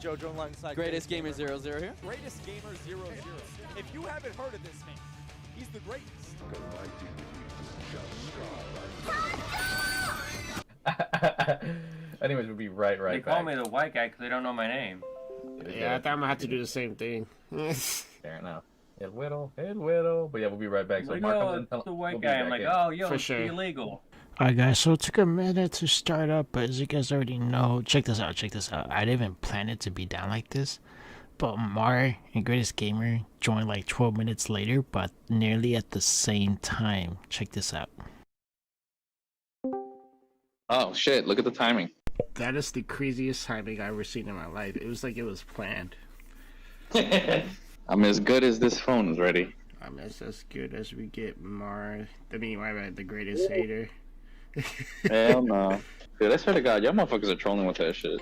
JoJo alongside Greatest Gamer 00 here. Greatest Gamer 00. If you haven't heard of this man, he's the greatest. Anyways, we'll be right They back. call me the white guy because they don't know my name. Yeah, I thought I'm gonna have to do the same thing. Fair enough. El Whittle. But yeah, we'll be right back. So Like, Mark oh, comes in, it's the white we'll be guy. I'm back like, in. oh, yo, For it's sure. illegal. Alright guys, so it took a minute to start up, but as you guys already know, check this out. I didn't even plan it to be down like this, but Mar and Greatest Gamer joined like 12 minutes later, but nearly at the same time. Check this out. Oh shit, look at the timing. That is the craziest timing I've ever seen in my life. It was like it was planned. I'm as good as this phone is ready. I mean, it's as good as we get Mar. I mean, my bad, the greatest hater. Hell no. Dude, I swear to God, y'all motherfuckers are trolling with that shit.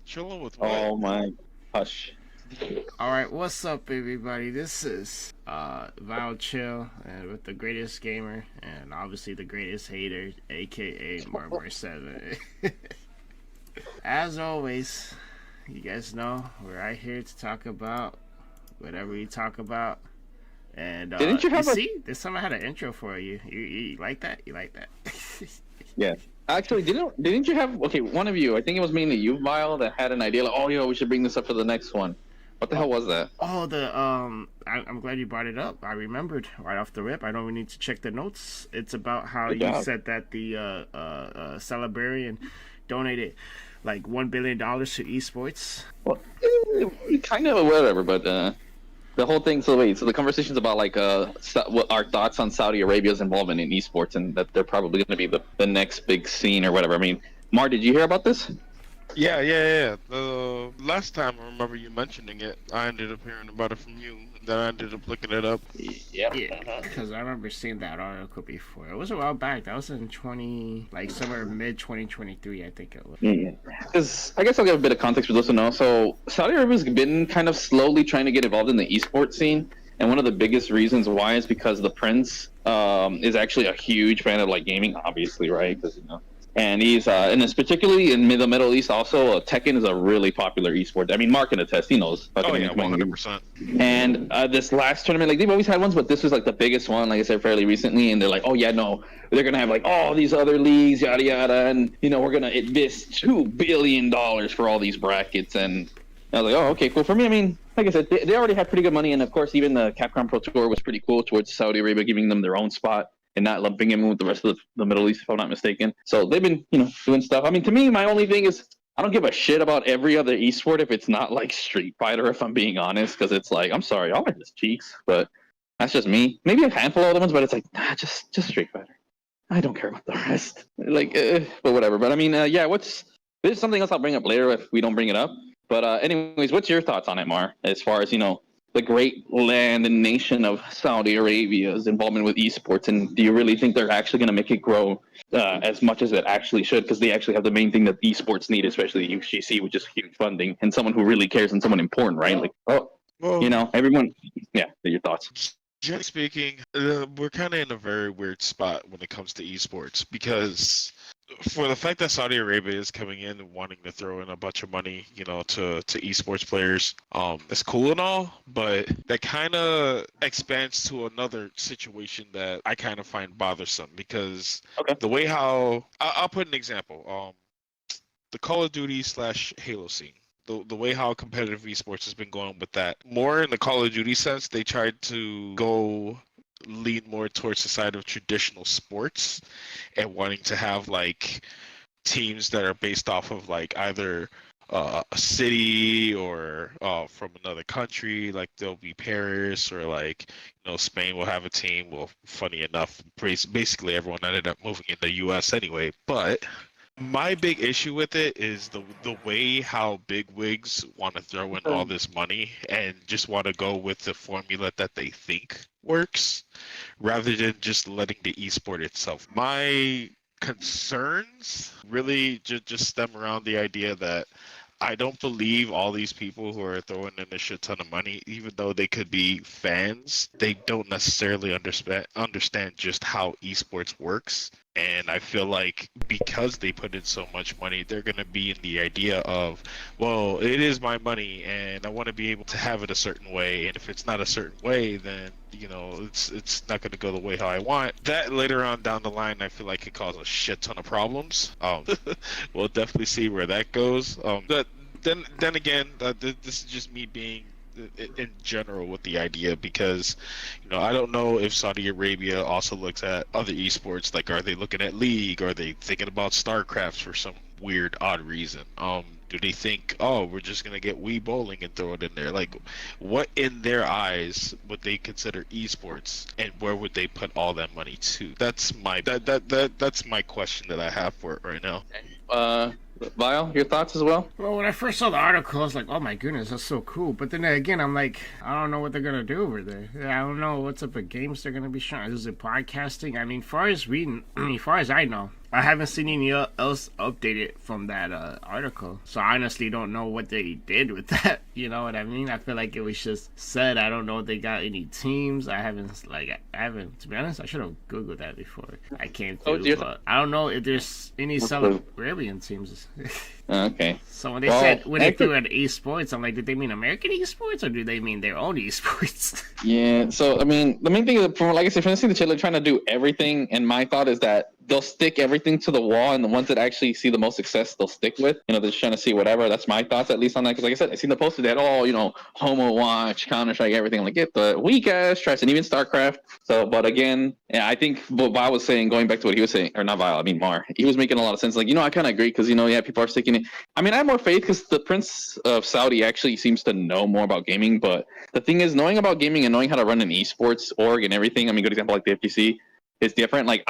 Trolling with what? Oh my, hush. Alright, what's up everybody? This is Val Chill and with the greatest gamer and obviously the greatest hater, aka Marmor7. As always, you guys know we're right here to talk about whatever we talk about. And Didn't you have see, this time I had an intro for you. You like that? You like that? Yeah. Actually, didn't you have, okay, one of you, I think it was mainly you, Vile, that had an idea like, oh, yo, we should bring this up for the next one. What the hell was that? Oh, I'm glad you brought it up. I remembered right off the rip. I don't even need to check the notes. It's about how Good you job. said that the Celebrarian donated like $1 billion to esports. Well, kind of whatever, but the whole thing, so the conversation's about like what our thoughts on Saudi Arabia's involvement in esports and that they're probably going to be the next big scene or whatever. I mean, Mar, did you hear about this? Yeah. Last time I remember you mentioning it, I ended up hearing about it from you, and then I ended up looking it up. Yep. Yeah, because I remember seeing that article before. It was a while back. That was in somewhere mid 2023, I think it was. Yeah, because I guess I'll give a bit of context for those who know. So Saudi Arabia's been kind of slowly trying to get involved in the esports scene, and one of the biggest reasons why is because the prince is actually a huge fan of like gaming, obviously, right? Because and he's and it's particularly in the Middle East. Also, Tekken is a really popular esport. I mean, Mark can attest. He knows. Oh yeah, 100%. And this last tournament, like they've always had ones, but this was like the biggest one, like I said, fairly recently. And they're like, oh yeah, no, they're gonna have like all these other leagues, yada yada, and we're gonna invest $2 billion for all these brackets. And I was like, oh, okay, cool. For me, I mean, like I said, they already had pretty good money, and of course, even the Capcom Pro Tour was pretty cool towards Saudi Arabia, giving them their own spot and not lumping him with the rest of the Middle East, if I'm not mistaken. So they've been, doing stuff. I mean, to me, my only thing is I don't give a shit about every other esport if it's not like Street Fighter, if I'm being honest, because it's like, I'm sorry, y'all are just cheeks, but that's just me. Maybe a handful of other ones, but it's like, nah, just Street Fighter. I don't care about the rest. Like, but whatever. But I mean, yeah, there's something else I'll bring up later if we don't bring it up. But anyways, what's your thoughts on it, Mar, as far as, the great land and nation of Saudi Arabia's involvement with esports, and do you really think they're actually going to make it grow as much as it actually should? Because they actually have the main thing that esports need, especially UGC, which is huge funding, and someone who really cares and someone important, right? Like, everyone. Yeah, your thoughts. Generally speaking, we're kind of in a very weird spot when it comes to esports because for the fact that Saudi Arabia is coming in and wanting to throw in a bunch of money, to esports players, it's cool and all, but that kind of expands to another situation that I kind of find bothersome because the way how I'll put an example, the Call of Duty / Halo scene. The way how competitive esports has been going with that, more in the Call of Duty sense, they tried to lean more towards the side of traditional sports and wanting to have like teams that are based off of like either a city or from another country, like there'll be Paris or like Spain will have a team. Well, funny enough, basically everyone ended up moving in the US anyway, but my big issue with it is the way how big wigs want to throw in all this money and just want to go with the formula that they think works rather than just letting the esport itself. My concerns really just stem around the idea that I don't believe all these people who are throwing in a shit ton of money, even though they could be fans, they don't necessarily understand just how esports works And I feel like because they put in so much money, they're going to be in the idea of, well, it is my money and I want to be able to have it a certain way. And if it's not a certain way, then, you know, it's not going to go the way how I want. That later on down the line, I feel like could cause a shit ton of problems. We'll definitely see where that goes. But then again, this is just me being in general with the idea, because you know, I don't know if Saudi Arabia also looks at other esports. Like, are they looking at League? Are they thinking about StarCraft for some weird odd reason? Do they think, oh, we're just gonna get Wii Bowling and throw it in there? Like, what in their eyes would they consider esports, and where would they put all that money to? That's my that's my question that I have for it right now. Vile, your thoughts as well? Well, when I first saw the article, I was like, oh my goodness, that's so cool. But then again, I'm like, I don't know what they're going to do over there. I don't know what type of games they're going to be showing. Is it podcasting? I mean, far as I know, I haven't seen any else updated from that article. So I honestly don't know what they did with that. You know what I mean? I feel like it was just said. I don't know if they got any teams. I haven't, to be honest, I should have Googled that before I came through. But I don't know if there's any Saudi Arabian teams. Okay. So when they threw at esports, I'm like, did they mean American esports or do they mean their own esports? Yeah. So I mean, the main thing is, from like I said, from the chiller trying to do everything, and my thought is that they'll stick everything to the wall, and the ones that actually see the most success, they'll stick with. You know, they're just trying to see whatever. That's my thoughts, at least on that. Because like I said, I seen the poster that you know, Homo Watch, Counter-Strike, everything. I'm like, get the weak ass trash, and even StarCraft. So, but again, yeah, I think what Vile was saying, going back to what he was saying, or not Vile, I mean Mar, he was making a lot of sense. Like, you know, I kind of agree, because you know, yeah, people are sticking it. I mean, I have more faith because the Prince of Saudi actually seems to know more about gaming. But the thing is, knowing about gaming and knowing how to run an esports org and everything. I mean, good example like the FGC is different. Like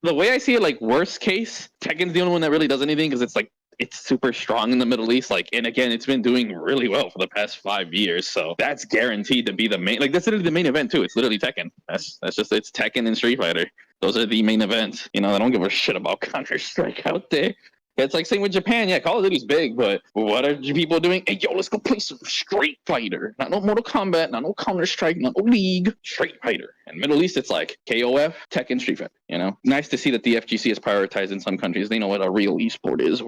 the way I see it, like worst case, Tekken's the only one that really does anything, because it's like it's super strong in the Middle East. Like, and again, it's been doing really well for the past 5 years. So that's guaranteed to be the main. Like, that's literally the main event too. It's literally Tekken. That's just, it's Tekken and Street Fighter. Those are the main events. You know, I don't give a shit about Counter-Strike out there. It's like same with Japan. Yeah, Call of Duty's big, but what are people doing? Hey, yo, let's go play some Street Fighter. Not no Mortal Kombat, not no Counter-Strike, not no League. Street Fighter. And Middle East, it's like KOF, Tekken, Street Fighter. You know, nice to see that the FGC is prioritized in some countries. They know what a real esport is.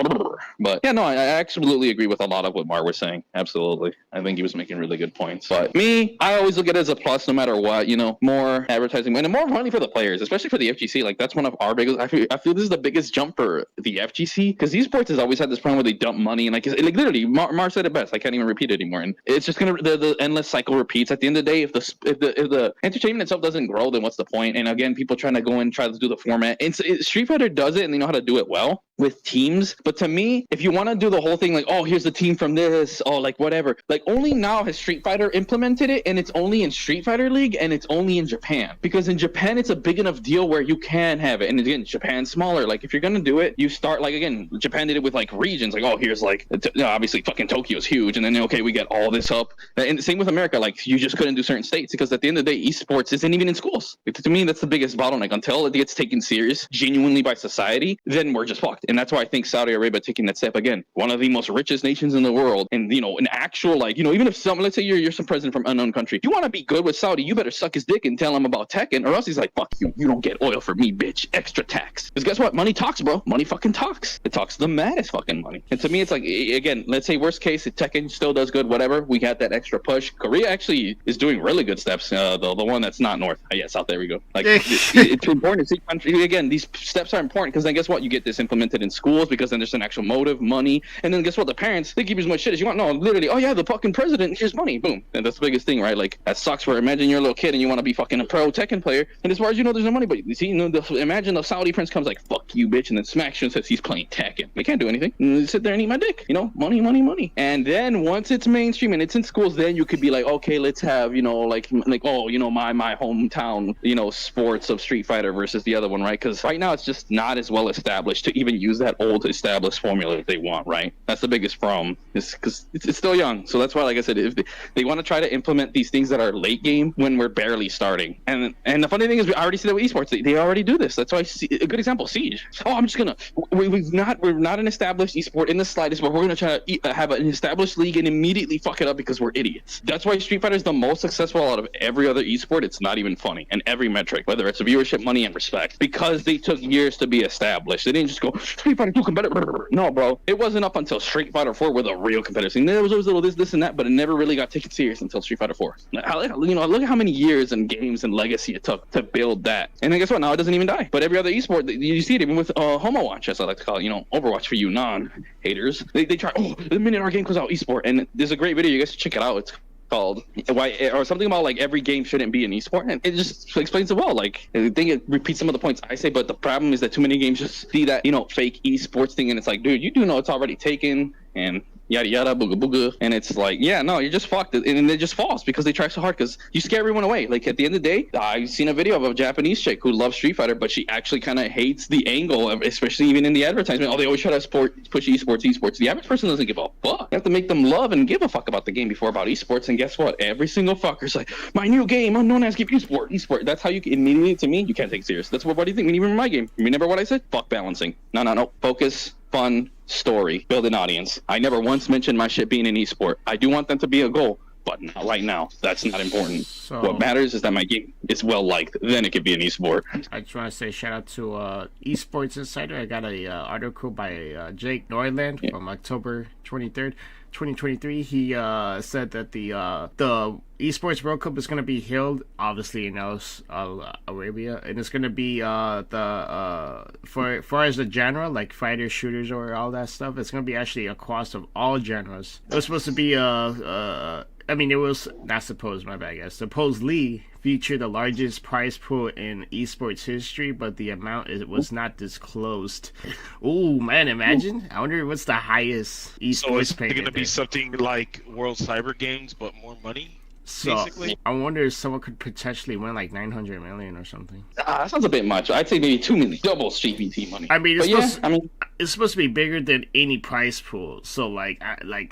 But yeah, no, I absolutely agree with a lot of what Mar was saying. Absolutely. I think he was making really good points. But me, I always look at it as a plus no matter what. You know, more advertising and more money for the players, especially for the FGC. Like, that's one of our biggest. I feel this is the biggest jump for the FGC, because esports has always had this problem where they dump money, and like literally, Mar said it best. I can't even repeat it anymore, and it's just gonna the endless cycle repeats. At the end of the day, if the entertainment itself doesn't grow, then what's the point? And again, people trying to go and try to do the format. And Street Fighter does it, and they know how to do it well with teams. But to me, if you want to do the whole thing, like, oh, here's the team from this, oh, like whatever, like only now has Street Fighter implemented it, and it's only in Street Fighter League, and it's only in Japan, because in Japan it's a big enough deal where you can have it. And again, Japan's smaller. Like, if you're gonna do it, you start, like, again, Japan did it with like regions, like, oh, here's like, obviously fucking Tokyo's huge, and then okay, we get all this up. And same with America, like, you just couldn't do certain states, because at the end of the day, esports isn't even in schools. To me, that's the biggest bottleneck. Until it gets taken serious genuinely by society, then we're just fucked. And that's why I think Saudi Arabia taking that step, again, one of the most richest nations in the world, and you know, an actual, like, you know, even if let's say you're some president from unknown country, if you want to be good with Saudi, you better suck his dick and tell him about Tekken, or else he's like, fuck you, you don't get oil for me, bitch, extra tax. Because guess what? Money talks, bro. Money fucking talks. It talks the maddest fucking money. And to me, it's like, again, let's say worst case, if Tekken still does good, whatever, we got that extra push. Korea actually is doing really good steps. The one that's not north, yeah, south. There we go. Like, it's important to see country. Again, these steps are important, because then guess what? You get this implemented in schools, because then there's an actual motive, money, and then guess what? The parents, they give you as much shit as you want. No, literally, oh yeah, the fucking president, here's money, boom. And that's the biggest thing, right? Like, that sucks. For imagine you're a little kid and you want to be fucking a pro Tekken player, and as far as you know, there's no money. But you see, you know, imagine the Saudi prince comes like, fuck you, bitch, and then smacks you and says he's playing Tekken. They can't do anything. And sit there and eat my dick. You know, money, money, money. And then once it's mainstream and it's in schools, then you could be like, okay, let's have, you know, like oh, you know, my hometown, you know, sports of Street Fighter versus the other one, right? Because right now it's just not as well established to even use that old established formula that they want, right? That's the biggest problem, is because it's still young. So that's why, like I said, if they want to try to implement these things that are late game when we're barely starting. And the funny thing is, we already see that with esports. They already do this. That's why a good example, Siege. Oh, I'm just gonna we're not an established esport in the slightest, but we're gonna try to have an established league and immediately fuck it up because we're idiots. That's why Street Fighter is the most successful out of every other esport. It's not even funny, and every metric, whether it's viewership, money, and respect, because they took years to be established. They didn't just go Street Fighter 2 competitor. No, bro, it wasn't up until Street Fighter 4 were the real competitors. And there was always a little this, and that, but it never really got taken serious until Street Fighter 4. Look at how many years and games and legacy it took to build that. And then guess what? Now it doesn't even die. But every other esport, you see it even with Homo Watch, as I like to call it. Overwatch for you non-haters. They try. Oh, the minute our game comes out, esport, and there's a great video. You guys should check it out. It's called why, or something about like every game shouldn't be an esport, and it just explains it well. Like, I think it repeats some of the points I say, but the problem is that too many games just see that fake esports thing, and it's like, dude, you do know it's already taken and yada yada booga booga, and it's like, yeah, no, you're just fucked, and it just falls because they try so hard, because you scare everyone away. Like, at the end of the day, I've seen a video of a Japanese chick who loves Street Fighter, but she actually kind of hates the angle of, especially even in the advertisement. Oh, they always try to push esports. The average person doesn't give a fuck. You have to make them love and give a fuck about the game before about esports, and guess what? Every single fucker's like, my new game, unknown as esport. That's how you immediately, to me, you can't take it serious. That's what do you think? Even in my game, remember what I said? Fuck balancing. No. Focus, fun, story, build an audience. I never once mentioned my shit being an esport. I do want them to be a goal, but not right now. That's not important. So, what matters is that my game is well liked. Then it could be an esport. I just want to say shout out to Esports Insider. I got a article by Jake Neuland from October 23rd, 2023. He said that the Esports World Cup is going to be held, obviously, in Arabia, and it's going to be for as a genre, like fighters, shooters, or all that stuff. It's going to be actually across of all genres. It was supposed to be it was not supposed, my bad, I guess. Supposedly feature the largest prize pool in esports history, but the amount was not disclosed. Oh man, imagine! I wonder what's the highest esports. So it's going to be something like World Cyber Games, but more money. So basically, I wonder if someone could potentially win like 900 million or something. That sounds a bit much. I'd say maybe 2 million, double CPT money. I mean, it's supposed to be bigger than any prize pool. So I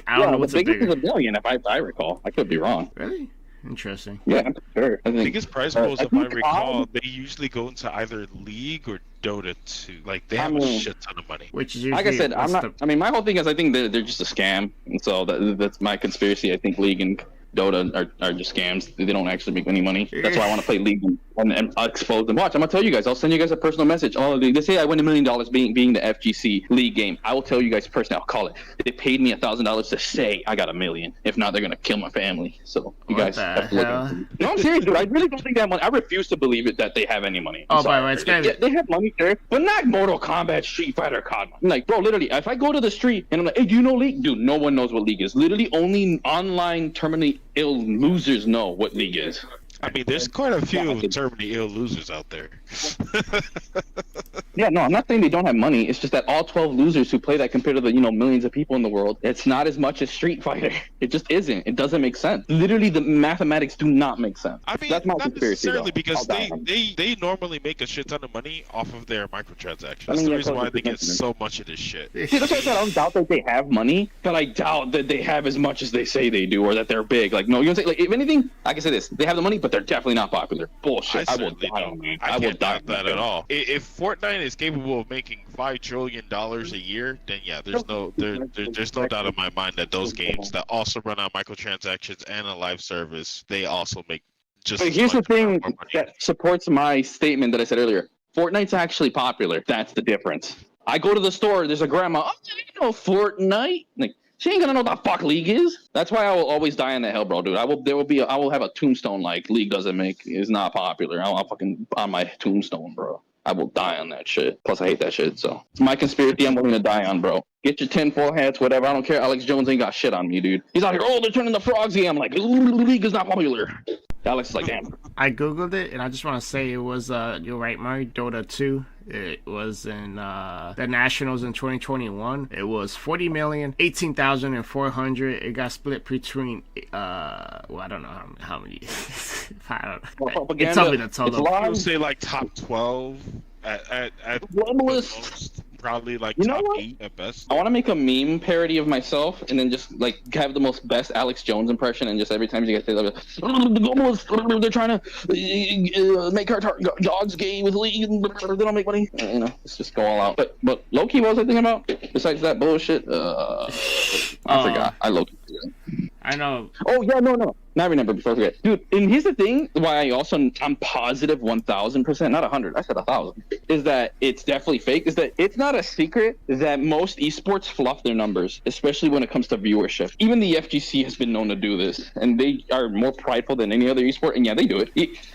don't know what's the biggest bigger. is $1 billion, if I recall. I could be wrong. Really? Interesting. Yeah, I'm sure. I think, biggest prize pools, if I recall, they usually go into either League or Dota 2. Like, they have a shit ton of money. Which is usually, like I said, my whole thing is I think they're just a scam, and so that's my conspiracy. I think League and Dota are just scams. They don't actually make any money. That's why I want to play League and expose them. Watch, I'm gonna tell you guys. I'll send you guys a personal message. Oh, they say I win $1 million being the FGC League game. I will tell you guys personally. I'll call it. They paid me $1,000 to say I got $1 million. If not, they're gonna kill my family. So you guys have to look at it. No, I'm serious, dude. I really don't think they have money. I refuse to believe it that they have any money. By the way, it's kind of... They have money there, but not Mortal Kombat, Street Fighter, COD. Like, bro, literally, if I go to the street and I'm like, hey, do you know League? Dude, no one knows what League is. Literally, only online terminally ill losers know what League is. I mean, there's quite a few terminally ill losers out there. Yeah, no, I'm not saying they don't have money. It's just that all 12 losers who play that compared to the millions of people in the world, it's not as much as Street Fighter. It just isn't. It doesn't make sense. Literally, the mathematics do not make sense. I mean, that's my not conspiracy, necessarily, because they normally make a shit ton of money off of their microtransactions. That's the reason why they get so much of this shit. See, that's why I said I don't doubt that they have money, but I doubt that they have as much as they say they do, or that they're big. Like, no, you know what I'm saying? Like, if anything, I can say this: they have the money, but they're definitely not popular. Bullshit. I will die on that. I will doubt that at all. If Fortnite is capable of making $5 trillion a year, then yeah, there's no doubt in my mind that those games that also run on microtransactions and a live service, they also make just. But here's the thing that supports my statement that I said earlier: Fortnite's actually popular. That's the difference. I go to the store. There's a grandma. Oh, you know Fortnite? Like, she ain't gonna know what the fuck League is. That's why I will always die in the hell, bro, dude. I will have a tombstone like League is not popular. I'll fucking on my tombstone, bro. I will die on that shit. Plus, I hate that shit. So it's my conspiracy. I'm willing to die on, bro. Get your tinfoil hats, whatever. I don't care. Alex Jones ain't got shit on me, dude. He's out here. Oh, they're turning the frogs game. I'm like, League is not popular. Alex is like, damn. I googled it, and I just want to say it was you're right, Mari. Dota 2. It was in the Nationals in 2021. It was 40,018,400. It got split between I don't know how many. I don't know. It's something the total. I would say like top 12 at most. probably like You know top what? 8 at best. I want to make a meme parody of myself and then just like have the most best Alex Jones impression, and just every time you guys say that, they're trying to make our dogs gay with league, they don't make money. You know, let's just go all out. But low-key, what was I thinking about? Besides that bullshit, I forgot. I low-key forgot. I know. Oh yeah, no. Now I remember before I forget, dude. And here's the thing: why I'm positive 1,000%, not 100. I said 1,000. Is that it's definitely fake? Is that it's not a secret that most esports fluff their numbers, especially when it comes to viewership. Even the FGC has been known to do this, and they are more prideful than any other esport. And yeah, they do it.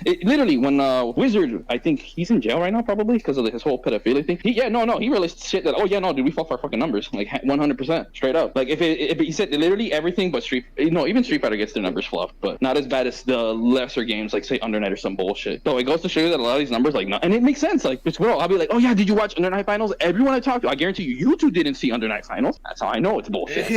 It literally, when Wizard, I think he's in jail right now probably because of his whole pedophilia thing. He released shit that dude, we fluff our fucking numbers like 100% straight up. Like if he said literally everything but even Street Fighter gets their numbers fluffed, but not as bad as the lesser games like say Under Night or some bullshit. So it goes to show you that a lot of these numbers like and it makes sense. Like it's real. I'll be like, oh yeah, did you watch Under Night Finals? Everyone I talked to, I guarantee you two didn't see Under Night Finals. That's how I know it's bullshit.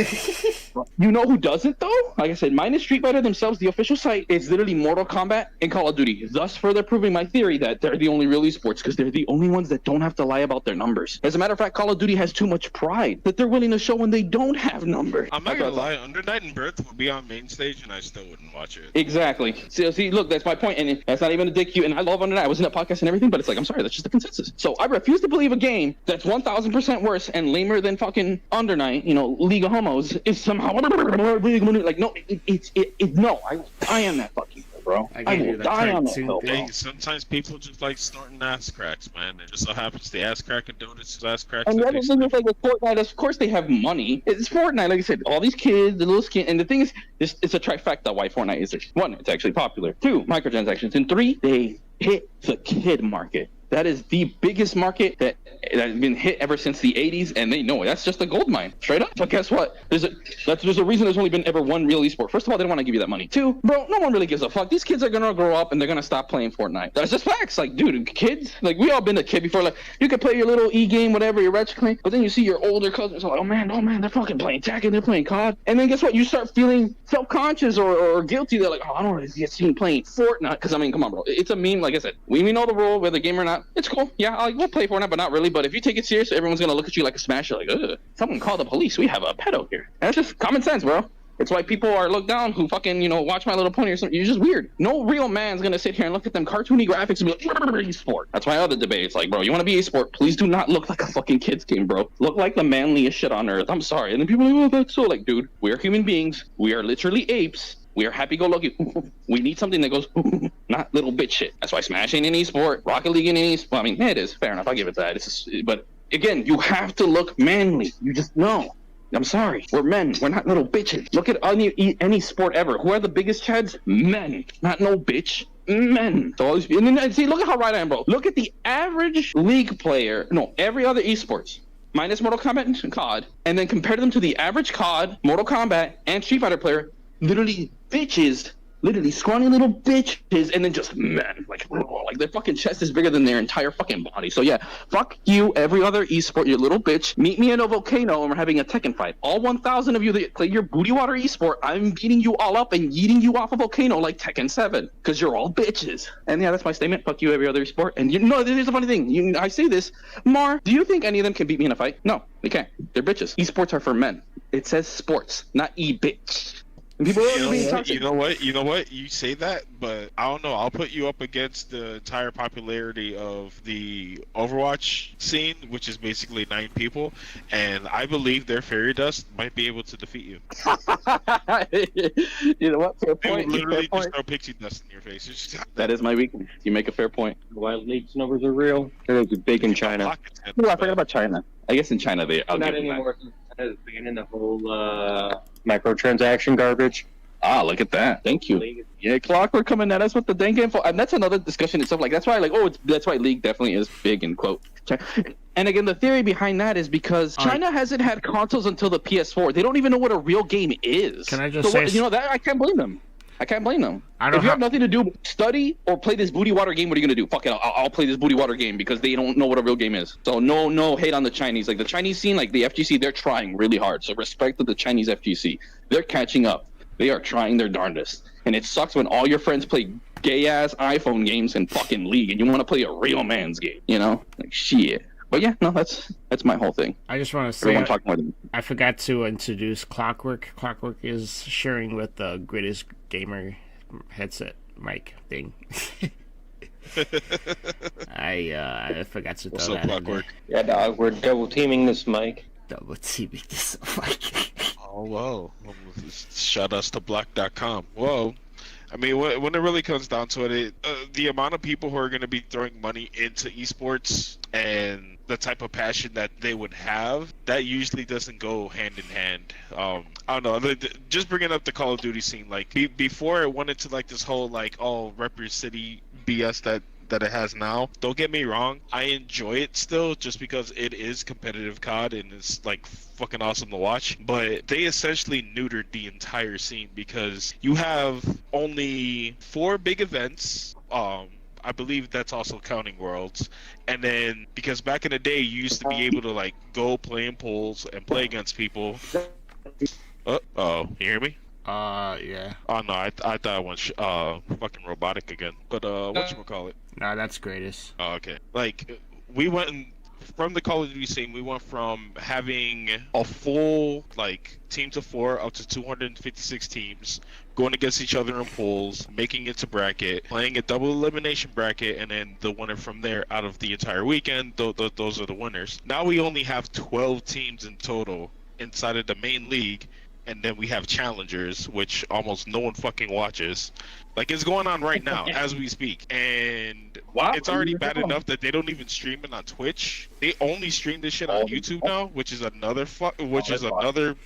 You know who doesn't though? Like I said, minus Street Fighter themselves, the official site is literally Mortal Kombat and Call of Duty. Thus further proving my theory that they're the only real esports because they're the only ones that don't have to lie about their numbers. As a matter of fact, Call of Duty has too much pride that they're willing to show when they don't have numbers. I'm not gonna lie, Under Night and Birth would be on main stage and I still wouldn't watch it. Exactly. See, look, that's my point, and that's not even a dick you. And I love Under Night. I was in that podcast and everything, but it's like, I'm sorry, that's just the consensus. So I refuse to believe a game that's 1,000% worse and lamer than fucking Under Night, League of Homos, is somehow like no, I am that fucking bro. I will die on that hill, bro. Hey, sometimes people just like snorting ass cracks, man. It just so happens the ass crack and donuts ass cracks. And the other thing is like with Fortnite, of course they have money. It's Fortnite, like I said, all these kids, the little skin, and the thing is, it's a trifecta why Fortnite is it. 1, it's actually popular. 2, microtransactions, and 3, they hit the kid market. That is the biggest market that has been hit ever since the 80s, and they know it. That's just a gold mine, straight up. But guess what? There's a reason there's only been ever one real esport. First of all, they don't want to give you that money. 2, bro, no one really gives a fuck. These kids are gonna grow up and they're gonna stop playing Fortnite. That's just facts. Like, dude, kids, like we all been a kid before. Like, you could play your little e-game, whatever, your retro game, but then you see your older cousins like, oh man, they're fucking playing Tekken, they're playing COD, and then guess what? You start feeling self-conscious or guilty. They're like, oh, I don't want to get seen playing Fortnite, because I mean, come on, bro, it's a meme. Like I said, we know the rule, whether game or not. It's cool. Yeah, we'll play Fortnite, but not really. But if you take it serious, everyone's gonna look at you like a smasher, like, ugh, someone call the police. We have a pedo here. And that's just common sense, bro. It's why people are looked down who fucking, watch My Little Pony or something. You're just weird. No real man's gonna sit here and look at them cartoony graphics and be like, esport. That's my other debate. It's like, bro, you wanna be esport? Please do not look like a fucking kid's game, bro. Look like the manliest shit on earth. I'm sorry. And then people are like, oh, that's so, like, dude, we're human beings. We are literally apes. We are happy-go-lucky. We need something that goes, not little bitch shit. That's why Smash ain't in esport, Rocket League ain't in esport. Well, I mean, it is. Fair enough. I give it that. But again, you have to look manly. You just know. I'm sorry. We're men. We're not little bitches. Look at any sport ever. Who are the biggest chads? Men. Not no bitch. Men. So and then, see, look at how right I am, bro. Look at the average league player. No, every other esports. Minus Mortal Kombat and COD. And then compare them to the average COD, Mortal Kombat, and Street Fighter player. Literally bitches, literally scrawny little bitches, and then just men, like their fucking chest is bigger than their entire fucking body. So yeah, fuck you, every other esport, you little bitch. Meet me in a volcano and we're having a Tekken fight. All 1,000 of you that play your booty water esport, I'm beating you all up and yeeting you off a volcano like Tekken 7, because you're all bitches. And yeah, that's my statement. Fuck you, every other esport. And there's a funny thing. I say this, Mar, do you think any of them can beat me in a fight? No, they can't. They're bitches. Esports are for men. It says sports, not e-bitch. People you know what? You say that, but I don't know. I'll put you up against the entire popularity of the Overwatch scene, which is basically 9 people, and I believe their fairy dust might be able to defeat you. You know what? Fair They point. will literally Fair just point. throw pixie dust in your face. It's just, That is my weakness. You make a fair point. Wild League's numbers are real. They're big in China. pockets, man. Oh, I forgot about China. I guess in China I'll Not give them that. anymore. Since China's beginning the whole microtransaction garbage. Ah, look at that. Thank you. League. Yeah, Clockwork coming at us with the dang info, and that's another discussion itself. Like that's why, that's why League definitely is big in quote. And again, the theory behind that is because China hasn't had consoles until the PS4. They don't even know what a real game is. Can I just say, that I can't blame them. I can't blame them. I don't If you have nothing to do, study or play this booty water game. What are you gonna do? Fuck it, I'll play this booty water game because they don't know what a real game is. So no hate on the Chinese. Like the Chinese scene, like the FGC, they're trying really hard. So respect to the Chinese FGC. They're catching up. They are trying their darndest. And it sucks when all your friends play gay ass iPhone games and fucking League, and you want to play a real man's game. Like shit. But yeah, no, that's my whole thing. I just want to say, Everyone talk more than me. I forgot to introduce Clockwork. Clockwork is sharing with the greatest gamer headset mic thing. I forgot to What's throw up, that in there. Clockwork? Yeah, dog, we're double teaming this mic. Double teaming this mic. Oh, whoa. Shout outs to black.com. Whoa. I mean, when it really comes down to it, the amount of people who are going to be throwing money into esports and the type of passion that they would have, that usually doesn't go hand in hand. I don't know. Just bringing up the Call of Duty scene, like before it went into like this whole like rep your city BS that it has now. Don't get me wrong, I enjoy it still just because it is competitive COD and it's like fucking awesome to watch. But they essentially neutered the entire scene because you have only 4 big events. I believe that's also counting Worlds. And then because back in the day you used to be able to like go play in pools and play against people. You hear me? Yeah. Oh no, I thought I went fucking robotic again. But whatchamacallit? No, that's greatest. Oh, okay. Like we went from the Call of Duty scene, we went from having a full like teams of 4 up to 256 teams going against each other in pools, making it to bracket, playing a double elimination bracket, and then the winner from there out of the entire weekend. Those are the winners. Now we only have 12 teams in total inside of the main league. And then we have challengers, which almost no one fucking watches. Like, it's going on right now as we speak. And it's already bad enough that they don't even stream it on Twitch. They only stream this shit on YouTube now, which is another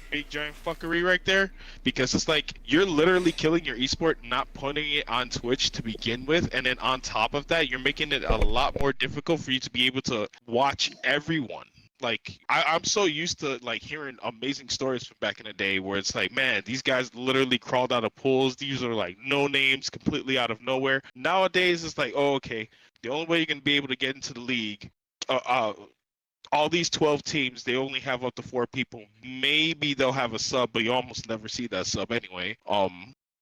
big giant fuckery right there. Because it's like, you're literally killing your esport, not putting it on Twitch to begin with. And then on top of that, you're making it a lot more difficult for you to be able to watch everyone. Like, I'm so used to like hearing amazing stories from back in the day where it's like, man, these guys literally crawled out of pools. These are like no names, completely out of nowhere. Nowadays, it's like, oh, okay, the only way you're gonna be able to get into the league, all these 12 teams, they only have up to 4 people. Maybe they'll have a sub, but you almost never see that sub anyway.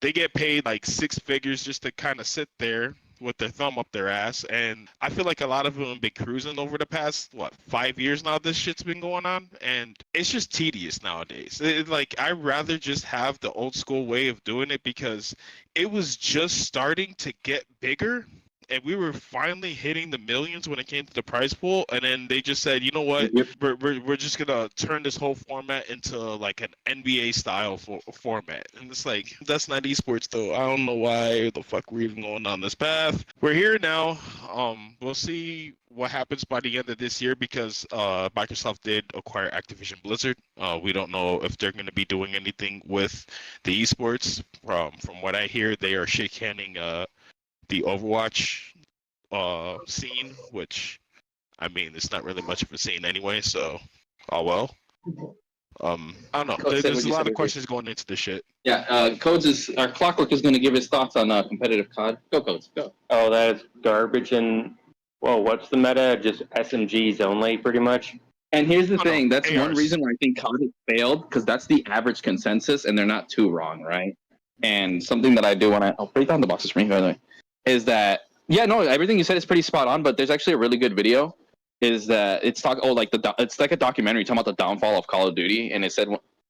They get paid like 6 figures just to kind of sit there with their thumb up their ass, and I feel like a lot of them have been cruising over the past 5 years now. This shit's been going on, and it's just tedious nowadays. Like, I'd rather just have the old school way of doing it because it was just starting to get bigger. And we were finally hitting the millions when it came to the prize pool, and then they just said, you know what, we're just gonna turn this whole format into like an NBA style format. And it's like, that's not esports though. I don't know why the fuck we're even going down this path. We're here now. We'll see what happens by the end of this year because Microsoft did acquire Activision Blizzard. We don't know if they're gonna be doing anything with the esports. From what I hear, they are shake-handing the Overwatch scene, which, I mean, it's not really much of a scene anyway, so, oh well. I don't know. There's a lot of questions going into this shit. Yeah, Clockwork is going to give his thoughts on competitive COD. Go, Codes, go. Oh, that's garbage. And, well, what's the meta? Just SMGs only, pretty much? And here's the thing. That's ARs. one reason why I think COD has failed, because that's the average consensus, and they're not too wrong, right? And something that I do when I'll break down the boxes for me, by the way, is that, yeah, no, everything you said is pretty spot on, but there's actually a really good video, is that it's like a documentary talking about the downfall of Call of Duty, and it said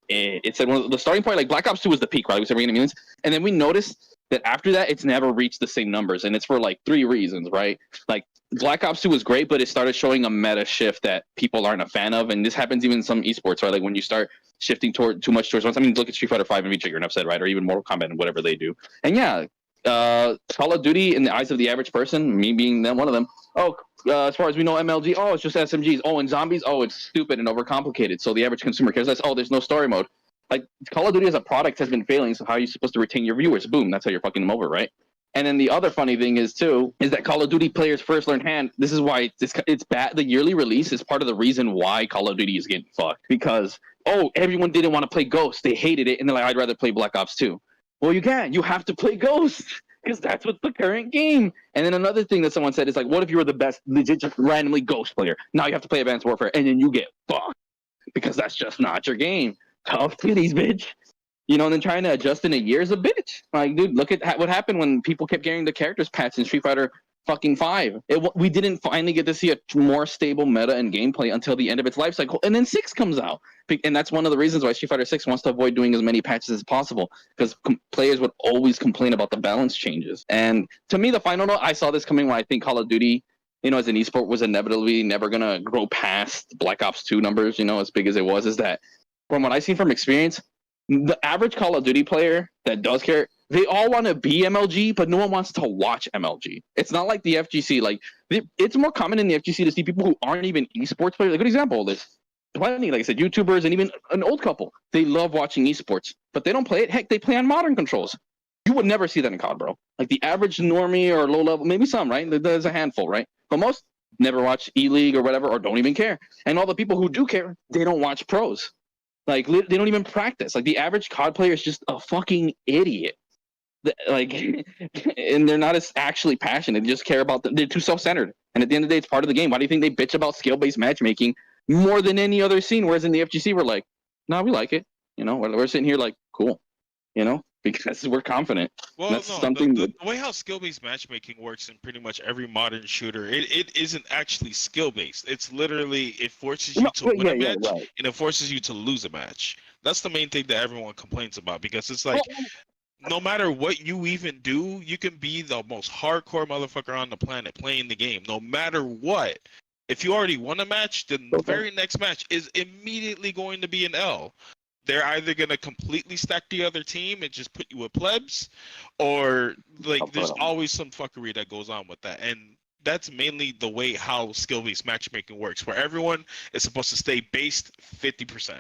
the starting point, like Black Ops 2 was the peak, right? We said we're getting millions, and then we noticed that after that, it's never reached the same numbers, and it's for like 3 reasons, right? Like, Black Ops 2 was great, but it started showing a meta shift that people aren't a fan of, and this happens even in some esports, right? Like when you start shifting too much towards, I mean, look at Street Fighter 5 and V-Trigger and Upset, right? Or even Mortal Kombat and whatever they do. And yeah, Call of Duty in the eyes of the average person, me being one of them, as far as we know, MLG, it's just SMGs. And zombies, it's stupid and overcomplicated. So the average consumer cares less. There's no story mode. Like, Call of Duty as a product has been failing, so how are you supposed to retain your viewers? Boom, that's how you're fucking them over, right? And then the other funny thing is that Call of Duty players first learn hand. This is why it's bad. The yearly release is part of the reason why Call of Duty is getting fucked. Because, everyone didn't want to play Ghost. They hated it, and they're like, I'd rather play Black Ops 2. Well, you can't. You have to play Ghost because that's what's the current game. And then another thing that someone said is like, what if you were the best legit just randomly Ghost player? Now you have to play Advanced Warfare, and then you get fucked because that's just not your game. Tough titties, bitch. And then trying to adjust in a year is a bitch. Like, dude, look at what happened when people kept getting the characters patched in Street Fighter fucking 5. We didn't finally get to see a more stable meta and gameplay until the end of its life cycle, and then 6 comes out, and that's one of the reasons why Street Fighter 6 wants to avoid doing as many patches as possible, because players would always complain about the balance changes. And to me, the final note, I saw this coming when I think Call of Duty, as an esport, was inevitably never gonna grow past Black Ops 2 numbers, as big as it was. Is that from what I've seen from experience, the average Call of Duty player that does care, they all want to be MLG, but no one wants to watch MLG. It's not like the FGC. Like, it's more common in the FGC to see people who aren't even esports players. A good example of this, plenty, like I said, YouTubers and even an old couple. They love watching esports, but they don't play it. Heck, they play on modern controls. You would never see that in COD, bro. Like the average normie or low level, maybe some, right? There's a handful, right? But most never watch E-League or whatever, or don't even care. And all the people who do care, they don't watch pros. Like, they don't even practice. Like, the average COD player is just a fucking idiot. Like, and they're not as actually passionate. They just care about they're too self-centered. And at the end of the day, it's part of the game. Why do you think they bitch about skill-based matchmaking more than any other scene? Whereas in the FGC, we're like, no, we like it. We're sitting here like, cool. Because we're confident. Well, that's no, something the way how skill-based matchmaking works in pretty much every modern shooter, it isn't actually skill-based. It's literally, it forces you to win a match, and it forces you to lose a match. That's the main thing that everyone complains about, because it's like, no matter what you even do, you can be the most hardcore motherfucker on the planet playing the game. No matter what, if you already won a match, then the very next match is immediately going to be an L. They're either going to completely stack the other team and just put you with plebs, or like there's always some fuckery that goes on with that. And that's mainly the way how skill-based matchmaking works, where everyone is supposed to stay based 50%.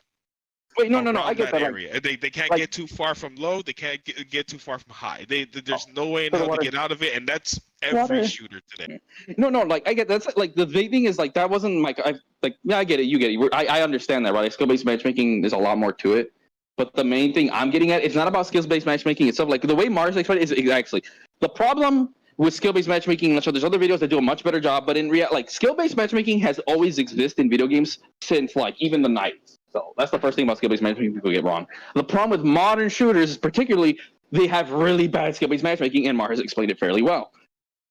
Wait, no, I get that. Area. They can't get too far from low. They can't get too far from high. There's no way in hell to get out of it, and that's every shooter today. No, like I get that's like the big thing is like that wasn't like I get it, you get it. I understand that, right? Like, skill-based matchmaking, there's a lot more to it, but the main thing I'm getting at, it's not about skills-based matchmaking itself. Like the way Mars explained it is actually the problem with skill-based matchmaking. So there's other videos that do a much better job, but in reality, like skill-based matchmaking has always existed in video games since like even the 90s. So that's the first thing about skill-based matchmaking people get wrong. The problem with modern shooters is particularly they have really bad skill-based matchmaking, and Mar has explained it fairly well.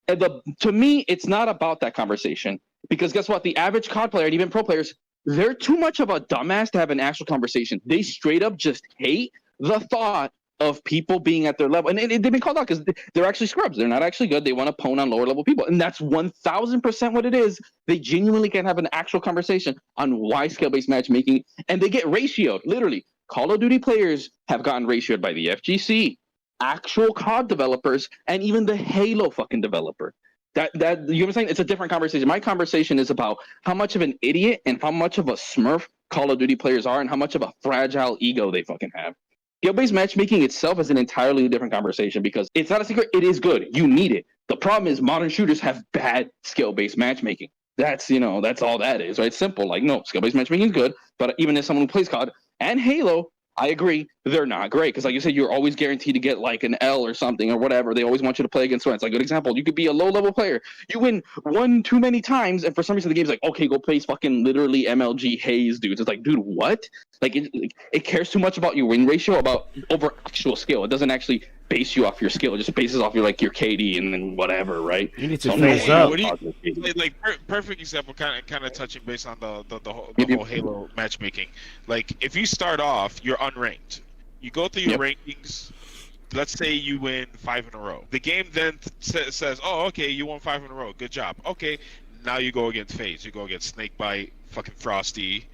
And to me, it's not about that conversation, because guess what? The average COD player and even pro players, they're too much of a dumbass to have an actual conversation. They straight up just hate the thought of people being at their level. And they've been called out because they're actually scrubs. They're not actually good. They want to pwn on lower level people. And that's 1,000% what it is. They genuinely can't have an actual conversation on why skill-based matchmaking. And they get ratioed. Literally, Call of Duty players have gotten ratioed by the FGC, actual COD developers, and even the Halo fucking developer. That you know what I'm saying? It's a different conversation. My conversation is about how much of an idiot and how much of a smurf Call of Duty players are, and how much of a fragile ego they fucking have. Skill-based matchmaking itself is an entirely different conversation, because it's not a secret. It is good. You need it. The problem is modern shooters have bad skill-based matchmaking. That's all that is, right? It's simple. Like, no, skill-based matchmaking is good, but even as someone who plays COD and Halo, I agree, they're not great, because like you said, you're always guaranteed to get like an L or something or whatever. They always want you to play against friends. Like, a good example, you could be a low-level player. You win one too many times, and for some reason the game's like, okay, go face fucking literally MLG Haze dudes. It's like, dude, what? Like, it cares too much about your win ratio over actual skill. It doesn't actually base you off your skill. It just bases off your KD and then whatever, right? You need to phase up. Perfect example, kind of touching base on the whole Halo matchmaking. Like, if you start off, you're unranked. You go through your rankings. Let's say you win 5 in a row. The game then says, "Oh, okay, you won 5 in a row. Good job." Okay, now you go against FaZe. You go against Snakebite, fucking Frosty,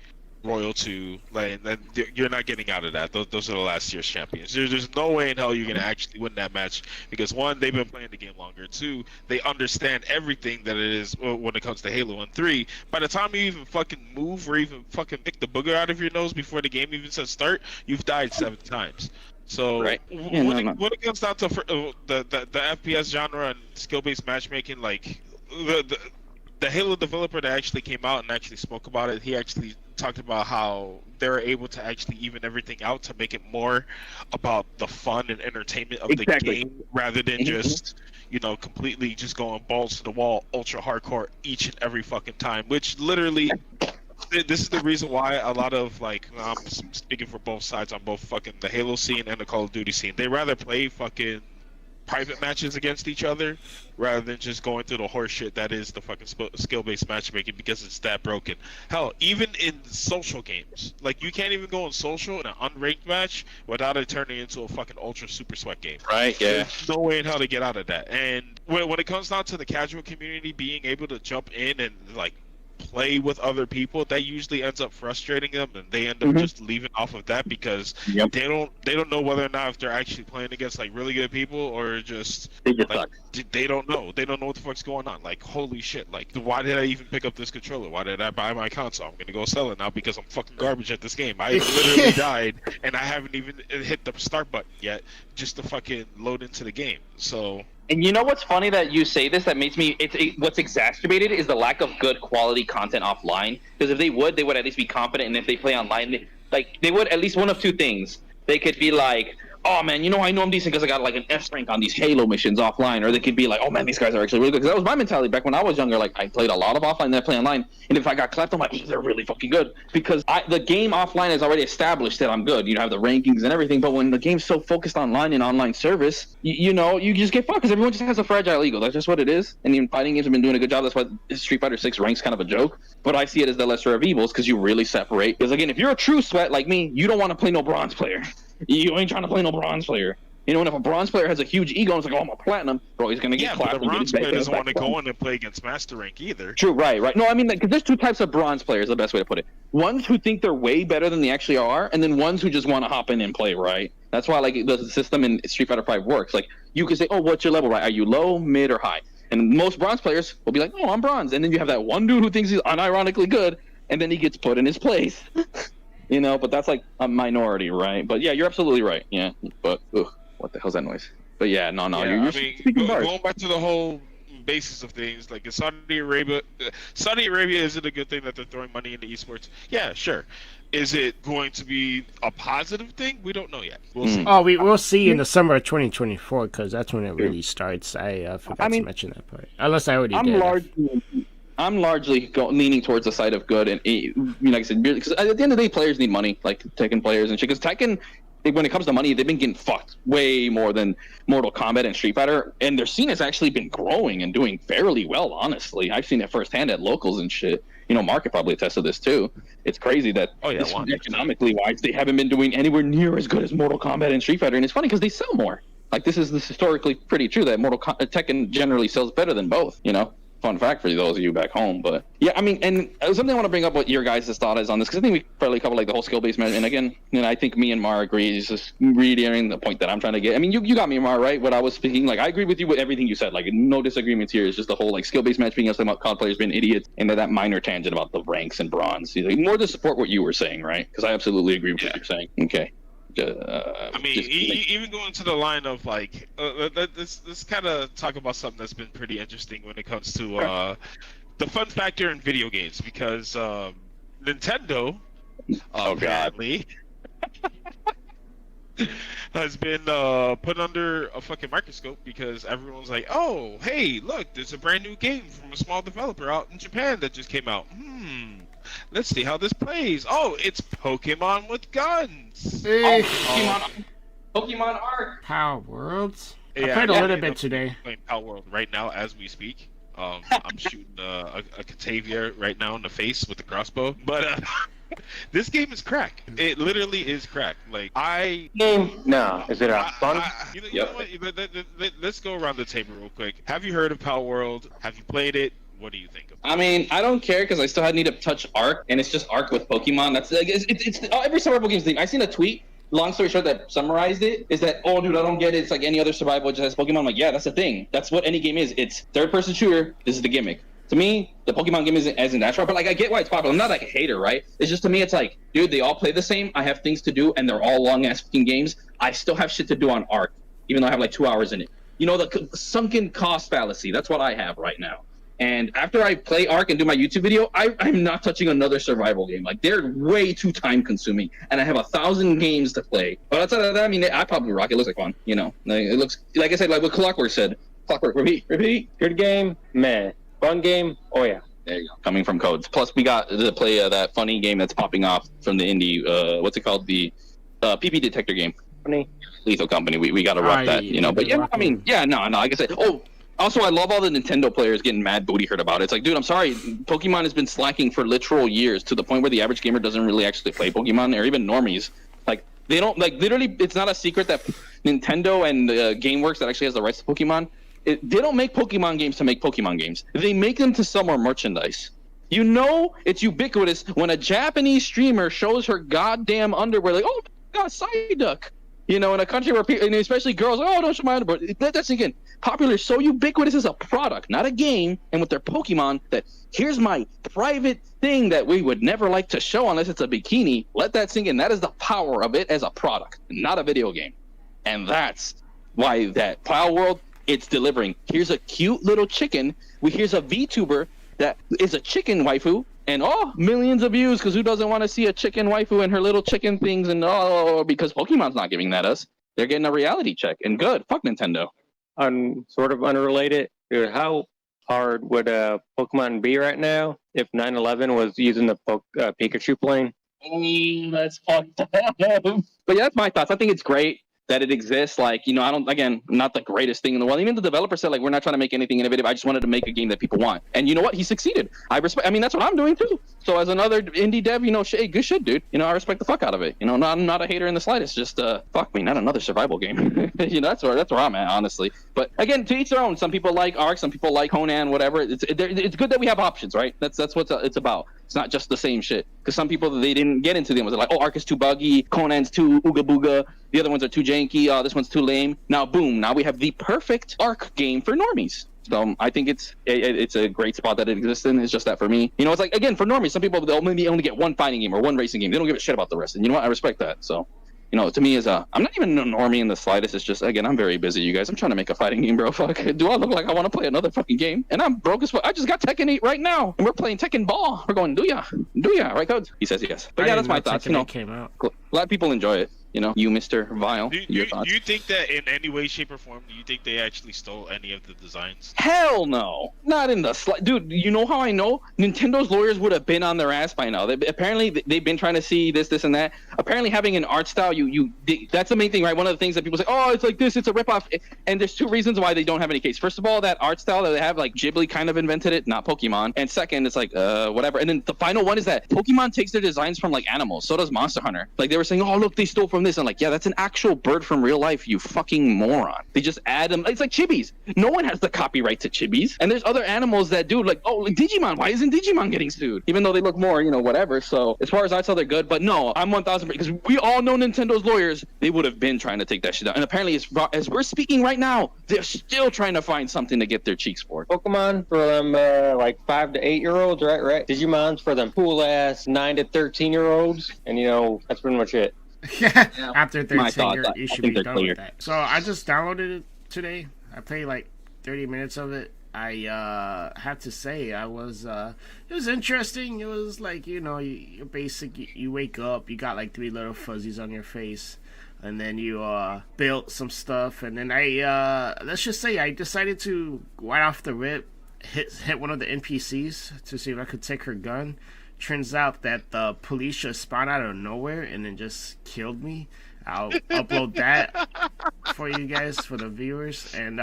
Royal 2, and then you're not getting out of that. Those are the last year's champions. There's no way in hell you're going to actually win that match, because 1, they've been playing the game longer. 2, they understand everything that it is when it comes to Halo. And 3, by the time you even fucking move or even fucking pick the booger out of your nose before the game even says start, you've died 7 times. So when it comes down to the FPS genre and skill-based matchmaking, like the Halo developer that actually came out and actually spoke about it, he actually talked about how they're able to actually even everything out to make it more about the fun and entertainment of the game, rather than just completely just going balls to the wall ultra hardcore each and every fucking time, which literally this is the reason why a lot of, like, I'm speaking for both sides on both fucking the Halo scene and the Call of Duty scene, they rather play fucking private matches against each other rather than just going through the horse shit that is the fucking skill-based matchmaking because it's that broken. Hell, even in social games, like you can't even go on social in an unranked match without it turning into a fucking ultra super sweat game. Right? Yeah. There's no way in hell to get out of that. And when it comes down to the casual community being able to jump in and like play with other people, that usually ends up frustrating them, and they end up just leaving off of that because they don't know whether or not if they're actually playing against like really good people or just like, suck. they don't know what the fuck's going on. Like, holy shit, like why did I even pick up this controller? Why did I buy my console? I'm gonna go sell it now because I'm fucking garbage at this game. I literally died and I haven't even hit the start button yet just to fucking load into the game. So And you know what's funny that you say this? That makes me. What's exacerbated is the lack of good quality content offline. Because if they would at least be confident, and if they play online, they would at least one of two things. They could be like, oh man, you know I know I'm decent because I got like an S rank on these Halo missions offline, or they could be like, oh man, these guys are actually really good. Because that was my mentality back when I was younger. Like I played a lot of offline, then I play online, and if I got clapped, I'm like, they're really fucking good because the game offline has already established that I'm good. You have the rankings and everything, but when the game's so focused online and online service, you know, you just get fucked because everyone just has a fragile ego. That's just what it is. And even fighting games have been doing a good job. That's why Street Fighter 6 ranks kind of a joke. But I see it as the lesser of evils because you really separate. Because again, if you're a true sweat like me, you don't want to play no bronze player. You ain't trying to play no bronze player. You know, and if a bronze player has a huge ego, it's like, oh, I'm a platinum, bro, he's gonna get clapped. But the bronze player doesn't want to go in and play against master rank either. True, right. No, I mean, because there's two types of bronze players. The best way to put it: ones who think they're way better than they actually are, and then ones who just want to hop in and play. Right. That's why like the system in Street Fighter 5 works. Like you can say, oh, what's your level? Right? Are you low, mid, or high? And most bronze players will be like, oh, I'm bronze. And then you have that one dude who thinks he's unironically good, and then he gets put in his place. You know, but that's like a minority, right? But yeah, you're absolutely right. Yeah, but what the hell's that noise? But yeah, no, Yeah, you're I mean, speaking bars. going back to the whole basis of things, like in Saudi Arabia is it a good thing that they're throwing money into esports? Yeah, sure. Is it going to be a positive thing? We don't know yet. We'll see. Oh, we'll see in the summer of 2024 because that's when it really starts. I forgot to mention that part. Unless I already did. I'm largely leaning towards the side of good, and like I said, because at the end of the day, players need money, like Tekken players and shit. Because Tekken, when it comes to money, they've been getting fucked way more than Mortal Kombat and Street Fighter, and their scene has actually been growing and doing fairly well. Honestly, I've seen it firsthand at locals and shit. You know, Mark could probably attest to this too. It's crazy that economically wise, they haven't been doing anywhere near as good as Mortal Kombat and Street Fighter, and it's funny because they sell more. Like this is historically pretty true that Tekken generally sells better than both. You know. Fun fact for those of you back home, but yeah, I mean, and something I want to bring up what your guys' thought is on this because I think we fairly covered like the whole skill-based measure. And again, I think me and Mar agree. It's just reiterating the point that I'm trying to get. I mean, you got me, Mar, right? What I was speaking, like I agree with you with everything you said. Like no disagreements here. It's just the whole like skill-based match being about COD players being idiots, and that minor tangent about the ranks and bronze. Like, more to support what you were saying, right? Because I absolutely agree with what you're saying. Okay. I mean, even going to the line of like, let's kind of talk about something that's been pretty interesting when it comes to the fun factor in video games because Nintendo, apparently, has been put under a fucking microscope because everyone's like, oh, hey, look, there's a brand new game from a small developer out in Japan that just came out. Let's see how this plays. Oh, it's Pokemon with guns. Hey. Pokemon Arc. PALLWORLD. Yeah, I played a little bit today. I'm playing PALLWORLD right now as we speak. I'm shooting a Catavia right now in the face with the crossbow. But this game is crack. It literally is crack. Like Is it fun? You know what? Let's go around the table real quick. Have you heard of PALLWORLD? Have you played it? What do you think of it? I mean, I don't care because I still need to touch Arc, and it's just Arc with Pokemon. That's like it's every survival game's thing. I seen a tweet. Long story short, that summarized it is that, oh, dude, I don't get it. It's like any other survival, it just has Pokemon. I'm like, yeah, that's the thing. That's what any game is. It's third-person shooter. This is the gimmick. To me, the Pokemon game isn't that strong, but like I get why it's popular. I'm not like a hater, right? It's just to me, it's like, dude, they all play the same. I have things to do, and they're all long-ass fucking games. I still have shit to do on Arc, even though I have like 2 hours in it. You know, the sunken cost fallacy. That's what I have right now. And after I play Arc and do my YouTube video, I'm not touching another survival game. Like, they're way too time-consuming, and I have 1,000 games to play. But outside of that, I mean, I probably rock. It looks like fun, you know. Like, it looks, like I said, like what Clockworks said. Clockwork, repeat. Good game, meh. Fun game, oh yeah. There you go. Coming from Codes. Plus, we got to play that funny game that's popping off from the indie. What's it called? The PP detector game. Company. Lethal Company. We got to rock that, you know. But yeah, I mean, yeah, no. Like I said, also, I love all the Nintendo players getting mad booty hurt about it. It's like, dude, I'm sorry. Pokemon has been slacking for literal years to the point where the average gamer doesn't really actually play Pokemon, or even normies. Like, they don't, like, literally, it's not a secret that Nintendo and GameWorks that actually has the rights to Pokemon, they don't make Pokemon games to make Pokemon games. They make them to sell more merchandise. You know, it's ubiquitous when a Japanese streamer shows her goddamn underwear, like, oh my god, Psyduck. You know, in a country where people, and especially girls, oh, don't show my underwear. That's again, popular, so ubiquitous as a product, not a game. And with their Pokemon, that here's my private thing that we would never like to show unless it's a bikini. Let that sink in. That is the power of it as a product, not a video game. And that's why that PALLWORLD, it's delivering. Here's a cute little chicken. Here's a VTuber that is a chicken waifu, and millions of views, because who doesn't want to see a chicken waifu and her little chicken things, and because Pokemon's not giving that us. They're getting a reality check, and good. Fuck Nintendo. Sort of unrelated, dude, how hard would Pokemon be right now if 9/11 was using the Pikachu plane? That's fucked up. But yeah, that's my thoughts. I think it's great that it exists. Like, you know, not the greatest thing in the world. Even the developer said, like, we're not trying to make anything innovative. I just wanted to make a game that people want. And you know what? He succeeded. I mean, that's what I'm doing too. So as another indie dev, you know, hey, good shit, dude. You know, I respect the fuck out of it. You know, I'm not a hater in the slightest. Just, fuck me, not another survival game. You know, that's where I'm at, honestly. But again, to each their own. Some people like Ark, some people like Conan, whatever. It's good that we have options, right? That's what it's about. It's not just the same shit. Because some people, they didn't get into them. They're like, oh, Ark is too buggy, Conan's too ooga booga, the other ones are too janky, this one's too lame. Now, boom, now we have the perfect Ark game for normies. So I think it's a great spot that it exists in. It's just that for me, you know, it's like, again, for normies, some people, they'll maybe only get one fighting game or one racing game. They don't give a shit about the rest. And you know what? I respect that. So, you know, to me, I'm not even a normie in the slightest. It's just, again, I'm very busy, you guys. I'm trying to make a fighting game, bro. Fuck, do I look like I want to play another fucking game? And I'm broke as fuck. I just got Tekken 8 right now, and we're playing Tekken Ball. We're going, do ya, right, Codes? He says yes. But yeah, that's my thoughts. You know, came out. Glad people enjoy it. You know, you, Mr. Vile, your thoughts? Do you think that in any way, shape, or form, do you think they actually stole any of the designs? Hell no. Not in the dude, you know how I know? Nintendo's lawyers would have been on their ass by now. Apparently, they've been trying to see this, and that. Apparently, having an art style, that's the main thing, right? One of the things that people say, oh, it's like this, it's a ripoff. And there's two reasons why they don't have any case. First of all, that art style that they have, like, Ghibli kind of invented it, not Pokemon. And second, it's like, whatever. And then the final one is that Pokemon takes their designs from, like, animals. So does Monster Hunter. Like, they were saying, oh, look, they stole from this. I'm like, yeah, that's an actual bird from real life, you fucking moron. They just add them. It's like chibis. No one has the copyright to chibis. And there's other animals that do, like, oh, like Digimon. Why isn't Digimon getting sued? Even though they look more, you know, whatever. So as far as I tell, they're good. But no, I'm 1,000%, because we all know Nintendo's lawyers, they would have been trying to take that shit down. And apparently, as we're speaking right now, they're still trying to find something to get their cheeks for. Pokemon for them, like 5 to 8-year-olds, right? Digimon's for them cool ass 9 to 13-year-olds. And, you know, that's pretty much it. Yeah, after 13, you should be done with that. So I just downloaded it today. I played like 30 minutes of it. I have to say, it was interesting. It was like, you know, you wake up, you got like 3 little fuzzies on your face, and then you built some stuff, and then let's just say I decided to right off the rip hit one of the NPCs to see if I could take her gun. Turns out that the police just spawned out of nowhere and then just killed me. I'll upload that for you guys, for the viewers. And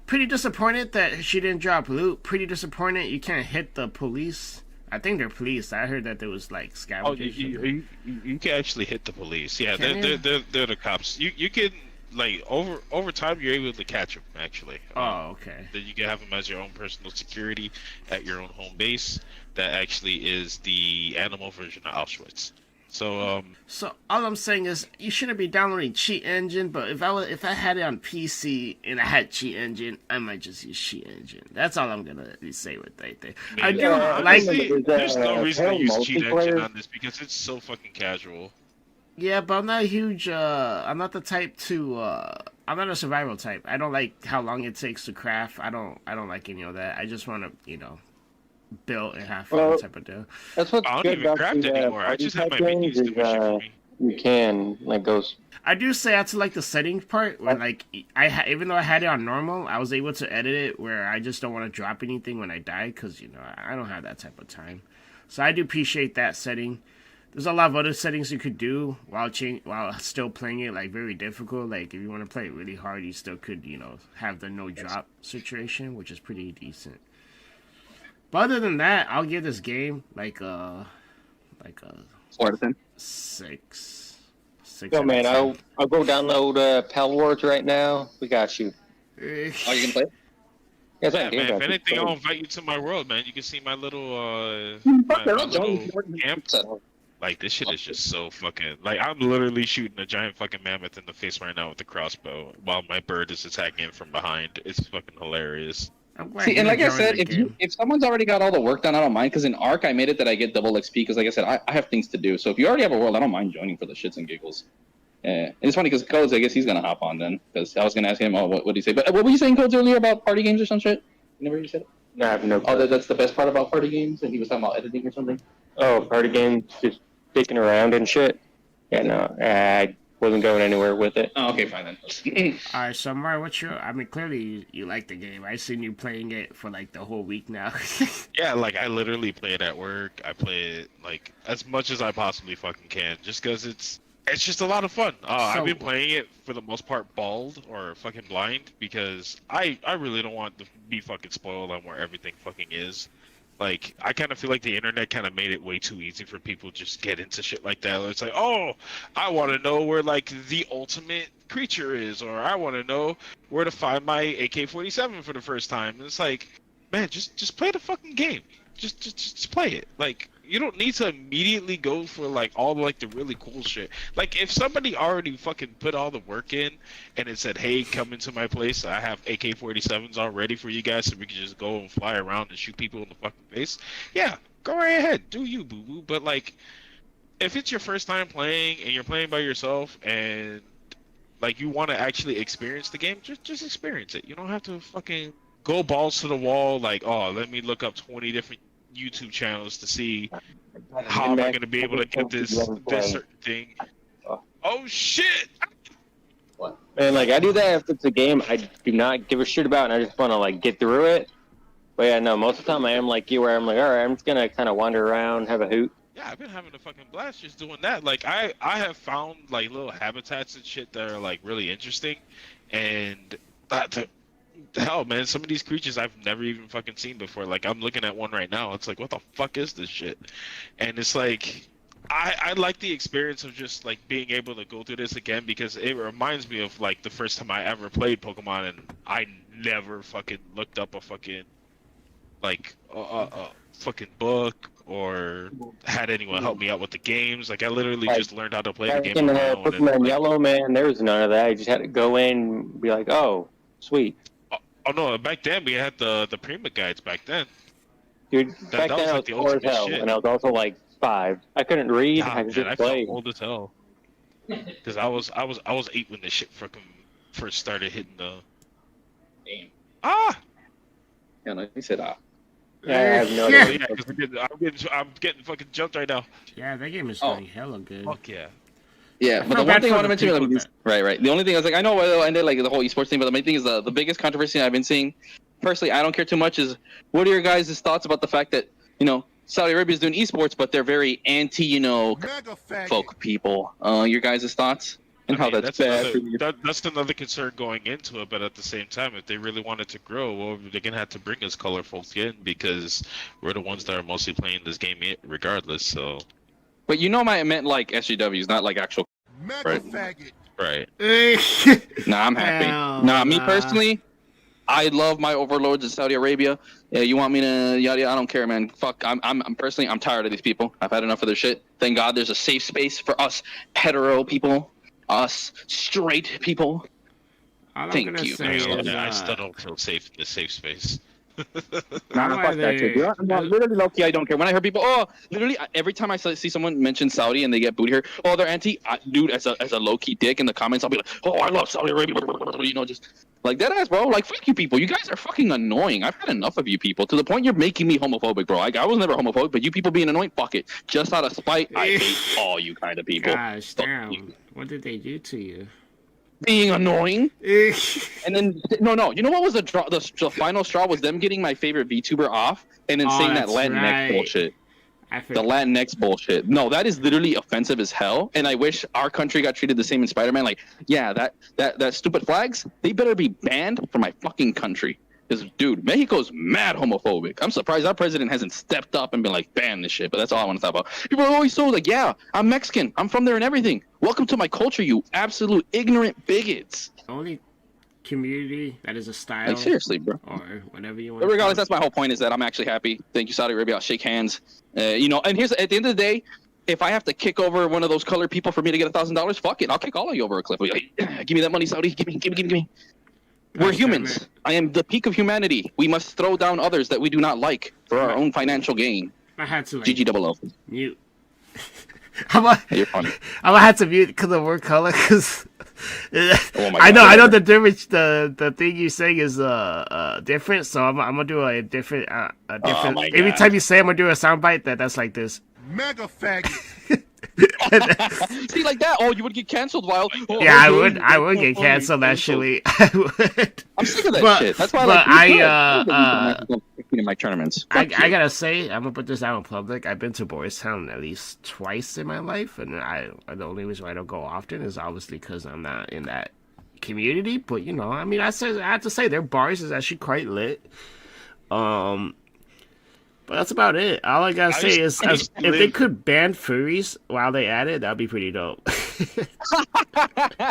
pretty disappointed that she didn't drop loot. Pretty disappointed you can't hit the police. I think they're police. I heard that there was like scavengers. Oh, you can actually hit the police. Yeah, they're the cops. You can, like, over time you're able to catch them actually. Oh, okay. Then you can have them as your own personal security at your own home base. That actually is the animal version of Auschwitz. So all I'm saying is you shouldn't be downloading Cheat Engine, but if I had it on PC and I had Cheat Engine, I might just use Cheat Engine. That's all I'm gonna say with that thing. I do honestly, there's no reason to use Cheat Engine on this because it's so fucking casual. Yeah, but I'm not a huge I'm not the type to I'm not a survival type. I don't like how long it takes to craft. I don't like any of that. I just want to, you know, build and have fun type of deal. That's what's I don't good even about craft the, anymore. I just have my menus to wish it for me. You can, like, those. I do say I to like the settings part where, like, even though I had it on normal, I was able to edit it where I just don't want to drop anything when I die because, you know, I don't have that type of time. So I do appreciate that setting. there's a lot of other settings you could do while still playing it like very difficult. Like if you want to play it really hard, you still could, you know, have the no drop situation, which is pretty decent. But other than that, I'll give this game like a 4 out of 10. 6. Yo, man, I'll go download PALLWORLD right now. We got you. Oh, you can play it? Yes, Yeah, I man. can. If anything, I'll invite you to my world, man. You can see my little Fuck, they're all Johnny. camp. Like this shit is just so fucking like I'm literally shooting a giant fucking mammoth in the face right now with the crossbow while my bird is attacking it from behind. It's fucking hilarious. See, and like I said, if someone's already got all the work done, I don't mind. Because in Arc, I made it that I get double XP. Because like I said, I have things to do. So if you already have a world, I don't mind joining for the shits and giggles. Yeah, and it's funny because Codes, I guess he's gonna hop on then. Because I was gonna ask him, oh, what did he say? But what were you saying, Codes, earlier about party games or some shit? You never heard you said it? No, I have no. Oh, that's the best part about party games, and he was talking about editing or something. Oh, party games, just dicking around and shit. Yeah, no, I wasn't going anywhere with it. Oh, okay, fine then. Alright, so Mar, what's your... I mean, clearly you like the game. I've seen you playing it for like the whole week now. Yeah, like I literally play it at work. I play it like as much as I possibly fucking can, just because it's just a lot of fun. I've been playing it for the most part bald or fucking blind because I really don't want to be fucking spoiled on where everything fucking is. Like, I kind of feel like the internet kind of made it way too easy for people to just get into shit like that. It's like, oh, I want to know where, like, the ultimate creature is, or I want to know where to find my AK-47 for the first time. And it's like, man, just play the fucking game. Just play it. Like, you don't need to immediately go for, like, all, like, the really cool shit. Like, if somebody already fucking put all the work in and it said, hey, come into my place, I have AK-47s all ready for you guys so we can just go and fly around and shoot people in the fucking face, yeah, go right ahead. Do you, boo-boo. But, like, if it's your first time playing and you're playing by yourself and, like, you want to actually experience the game, just experience it. You don't have to fucking go balls to the wall like, oh, let me look up 20 different YouTube channels to see how am I going to be able to get this certain thing. Oh shit! Man, like I do that if it's a game I do not give a shit about and I just want to like get through it. But yeah, no, most of the time I am like you, where I'm like, all right, I'm just gonna kind of wander around, have a hoot. Yeah, I've been having a fucking blast just doing that. Like I have found like little habitats and shit that are like really interesting, and hell, man, some of these creatures I've never even fucking seen before. Like, I'm looking at one right now. It's like, what the fuck is this shit? And it's like, I like the experience of just, like, being able to go through this again because it reminds me of, like, the first time I ever played Pokemon and I never fucking looked up a fucking, like, a fucking book or had anyone help me out with the games. Like, I literally just learned how to play the game on my own. Pokemon Yellow, man, there was none of that. I just had to go in and be like, oh, sweet. Oh no! Back then we had the Prima guides. Back then, dude. Back then was I was like the poor as ultimate hell, shit. and I was also like 5. I couldn't read. Nah, I could man, just play. felt old as hell. Because I was 8 when this shit fucking first started hitting the. Damn. Ah. Yeah, no, he said Yeah, I have no Yeah, idea. because I'm getting fucking jumped right now. Yeah, that game is really hella good. Fuck yeah. Yeah, but the one thing I want to mention, right. The only thing I was like, I know it'll end it like the whole esports thing, but the main thing is the biggest controversy I've been seeing. Personally, I don't care too much. Is what are your guys' thoughts about the fact that Saudi Arabia is doing esports, but they're very anti folk people. Your guys' thoughts and how that's bad for you. That's another concern going into it, but at the same time, if they really wanted to grow, well, they're gonna have to bring us color folks in because we're the ones that are mostly playing this game regardless. So. But I meant like SGWs, not like actual. Right. Right. Nah, I'm happy. Me personally, I love my overlords in Saudi Arabia. Yeah, you want me to yada? I don't care, man. Fuck. I'm personally, I'm tired of these people. I've had enough of their shit. Thank God there's a safe space for us hetero people, us straight people. Thank you. I still don't feel safe in the safe space. Nah, fuck that shit. Literally, low-key, I don't care. When I hear people, literally, every time I see someone mention Saudi and they get booed here, they're anti. Dude, as a low-key dick in the comments, I'll be like, I love Saudi Arabia. Just like that ass, bro. Like, fuck you people. You guys are fucking annoying. I've had enough of you people to the point you're making me homophobic, bro. I was never homophobic, but you people being annoying, fuck it. Just out of spite, I hate all you kind of people. Gosh, damn. What did they do to you? Being annoying. And then no, you know what was the final straw was them getting my favorite VTuber off and then saying that Latinx bullshit. the Latinx bullshit. No, that is literally offensive as hell. And I wish our country got treated the same in Spider-Man. Like, yeah, that stupid flags, they better be banned from my fucking country. Because, dude, Mexico's mad homophobic. I'm surprised our president hasn't stepped up and been like, ban this shit. But that's all I want to talk about. People are always so like, yeah, I'm Mexican. I'm from there and everything. Welcome to my culture, you absolute ignorant bigots. Only community that is a style. Like, seriously, bro. Or whatever you want. But regardless, that's my whole point is that I'm actually happy. Thank you, Saudi Arabia. I'll shake hands. You know, and here's, at the end of the day, if I have to kick over one of those colored people for me to get $1,000, fuck it. I'll kick all of you over a cliff. Like, give me that money, Saudi. Give me. We're humans. I am the peak of humanity. We must throw down others that we do not like for our own financial gain. I had to like, GG00. mute. You're funny. I'm gonna have to mute because of word color. Because Oh my I God, know the difference. The thing you're saying is different. So I'm gonna do a different. my Every God. time you say, I'm gonna do a soundbite that's like this. Mega faggot. See, like that. Oh, you would get canceled, Wild. Oh, Yeah, okay. I would get canceled actually. I would. I'm sick of that But- shit. That's why but I in my tournaments. I Fuck you. gotta say, I'm gonna put this out in public. I've been to Boys Town at least twice in my life, and the only reason why I don't go often is obviously because I'm not in that community. But you know, I mean, I have to say their bars is actually quite lit. But that's about it. All I gotta say is, if they could ban furries while they at it, that'd be pretty dope.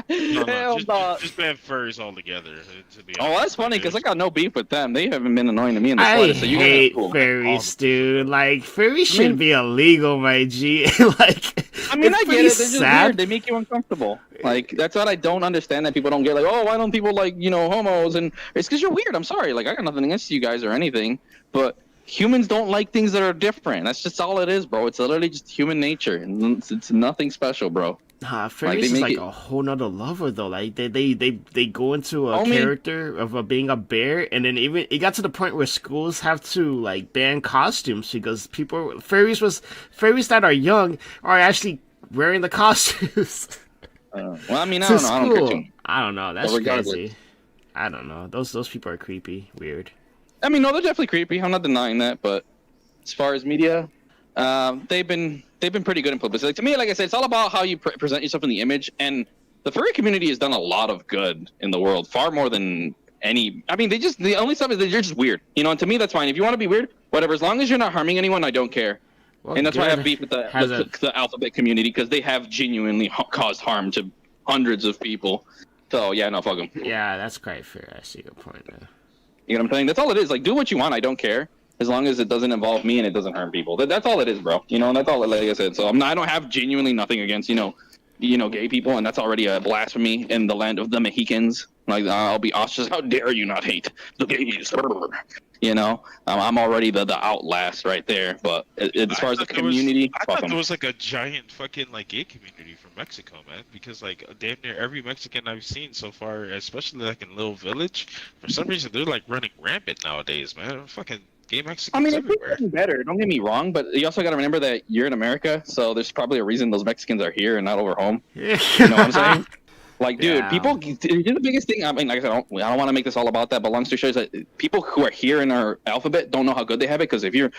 Hell no. Just ban furries altogether. To be Oh, honest. that's funny because I got no beef with them. They haven't been annoying to me in the I slightest. So you guys are hate cool. furries, dude. Like, furries should be illegal, my G. Like, I mean, it's I get pretty it. They're just sad. weird. They make you uncomfortable. Like, that's what I don't understand that people don't get. Like, oh, why don't people like, you know, homos? And it's because you're weird. I'm sorry. Like, I got nothing against you guys or anything. But humans don't like things that are different. That's just all it is, bro. It's literally just human nature. And it's nothing special, bro. Nah, furries Like, they is make like it- a whole nother level though. Like they go into a Only- character of being a bear, and then even it got to the point where schools have to like ban costumes because furries that are young are actually wearing the costumes. Well, I mean, I to don't know. I don't care school. too. I don't know. That's But regardless. crazy. I don't know. Those people are creepy, weird. I mean, no, they're definitely creepy. I'm not denying that. But as far as media, they've been pretty good in publicity. Like, to me, like I said, it's all about how you present yourself in the image. And the furry community has done a lot of good in the world, far more than any. I mean, the only stuff is that you're just weird. You know, and to me, that's fine. If you want to be weird, whatever. As long as you're not harming anyone, I don't care. Well, And that's why I have good beef with has the alphabet community because they have genuinely caused harm to hundreds of people. So yeah, no, fuck them. Yeah, that's quite fair. I see your point there. You know what I'm saying? That's all it is. Like, do what you want. I don't care. As long as it doesn't involve me and it doesn't harm people. That's all it is, bro. You know, and that's all, like I said. So I don't have genuinely nothing against, you know, gay people. And that's already a blasphemy in the land of the Mexicans. Like, I'll be ostracized. How dare you not hate the gays? You know, I'm already the outlast right there. But as far as the community, I fuck thought 'em. there was like a giant fucking like gay community from Mexico, man. Because like damn near every Mexican I've seen so far, especially like in Little Village, for some reason they're like running rampant nowadays, man. Fucking gay Mexicans I mean, it's everywhere. getting better. Don't get me wrong, but you also got to remember that you're in America, so there's probably a reason those Mexicans are here and not over home. You know what I'm saying? Like, dude, Yeah. people. Here's the biggest thing. I mean, like I said, I don't want to make this all about that, but long story short, is that people who are here in our alphabet don't know how good they have it. Because if you're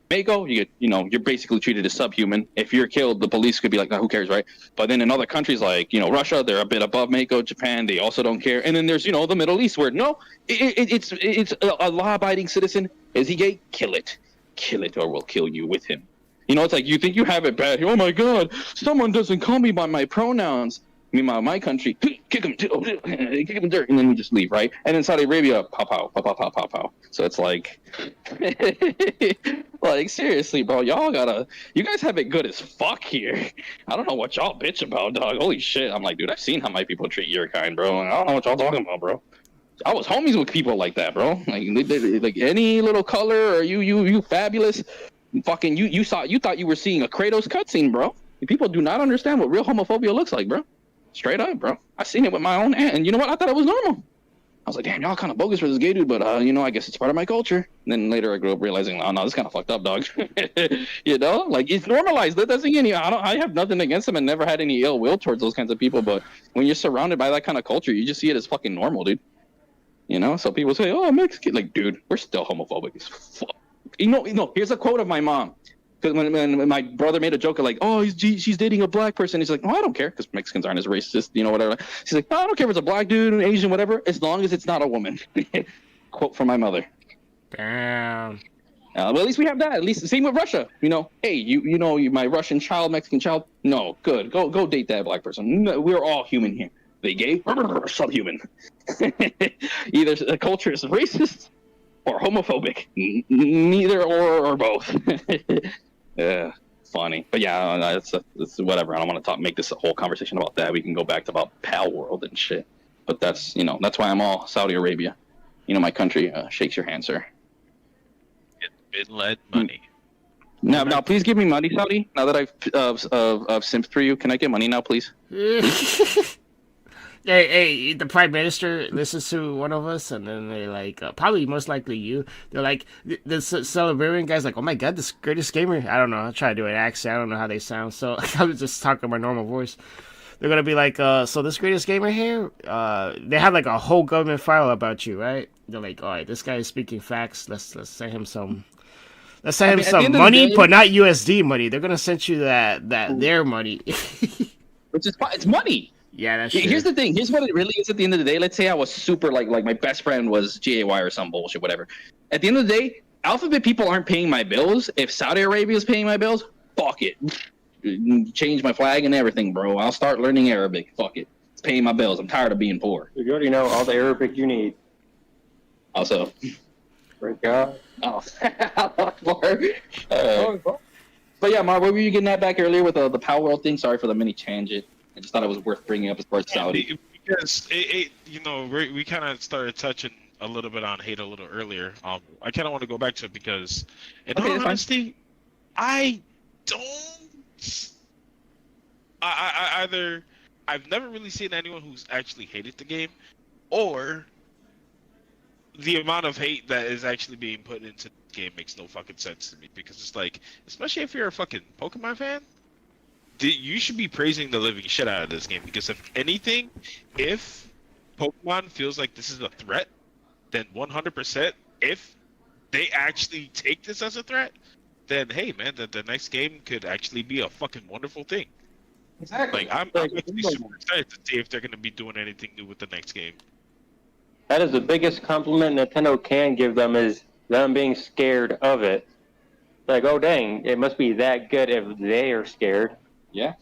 Mako, you're basically treated as subhuman. If you're killed, the police could be like, oh, who cares, right? But then in other countries like, Russia, they're a bit above Mako. Japan, they also don't care. And then there's, the Middle East where it's a law-abiding citizen. Is he gay? Kill it, or we'll kill you with him. It's like you think you have it bad. Oh my God, someone doesn't call me by my pronouns. Meanwhile, my country, kick him dirt, and then we just leave, right? And in Saudi Arabia, pow, pow, pow, pow, pow, pow, pow. So it's like, like seriously, bro, you guys have it good as fuck here. I don't know what y'all bitch about, dog. Holy shit. I'm like, dude, I've seen how my people treat your kind, bro. I don't know what y'all talking about, bro. I was homies with people like that, bro. Like any little color or you fabulous, fucking you thought you were seeing a Kratos cutscene, bro. People do not understand what real homophobia looks like, bro. Straight up, bro. I seen it with my own aunt, and you know what? I thought it was normal. I was like, damn, y'all kind of bogus for this gay dude, but I guess it's part of my culture. And then later I grew up realizing, oh no, this kind of fucked up, dog. Like it's normalized. That doesn't any. I have nothing against them and never had any ill will towards those kinds of people. But when you're surrounded by that kind of culture, you just see it as fucking normal, dude. So people say, oh, Mexican, like, dude, we're still homophobic as fuck. Here's a quote of my mom. Because when my brother made a joke of like, oh, she's dating a black person, he's like, oh, I don't care, because Mexicans aren't as racist, you know, whatever. She's like, oh, I don't care if it's a black dude, an Asian, whatever, as long as it's not a woman. Quote from my mother. Damn. Well, at least we have that. At least same with Russia. You know, hey, you know, my Russian child, Mexican child. No, good. Go date that black person. No, we're all human here. They gay, subhuman. Either the culture is racist or homophobic. Neither or both. Funny, but yeah, it's whatever. I don't want to make this a whole conversation about that. We can go back to about PALWORLD and shit. But that's that's why I'm all Saudi Arabia. You know, my country shakes your hand, sir. It's been led money. Now, please give me money, Saudi. Now that I've simped for you, can I get money now, please? Hey, the prime minister listens to one of us, and then they like, probably most likely you. They're like, the Salivarian guy's like, oh my god, this greatest gamer. I don't know. I'll try to do an accent. I don't know how they sound, so I was just talking my normal voice. They're gonna be like, so this greatest gamer here, they have like a whole government file about you, right? They're like, all right, this guy is speaking facts. Let's send him some. Let's send him some money, but not USD money. They're gonna send you that their money. Which is it's money. Yeah, that's Here's the thing. Here's what it really is at the end of the day. Let's say I was super like my best friend was GAY or some bullshit, whatever. At the end of the day, Alphabet people aren't paying my bills. If Saudi Arabia is paying my bills, fuck it. Change my flag and everything, bro. I'll start learning Arabic. Fuck it. It's paying my bills. I'm tired of being poor. You already know all the Arabic you need. Also. Thank God. Oh. But yeah, Mar, what were you getting at back earlier with the PALWORLD thing? Sorry for the mini tangent. I just thought it was worth bringing up as far as Saudi. Because we kind of started touching a little bit on hate a little earlier. I kind of want to go back to it because, in all honesty, I don't. I've never really seen anyone who's actually hated the game, or the amount of hate that is actually being put into the game makes no fucking sense to me. Because it's like, especially if you're a fucking Pokemon fan, you should be praising the living shit out of this game. Because if anything, if Pokemon feels like this is a threat, then 100%, if they actually take this as a threat, then hey man, the next game could actually be a fucking wonderful thing. Exactly. Like I'm actually super excited to see if they're gonna be doing anything new with the next game. That is the biggest compliment Nintendo can give them, is them being scared of it. Like, oh dang, it must be that good if they are scared. Yeah.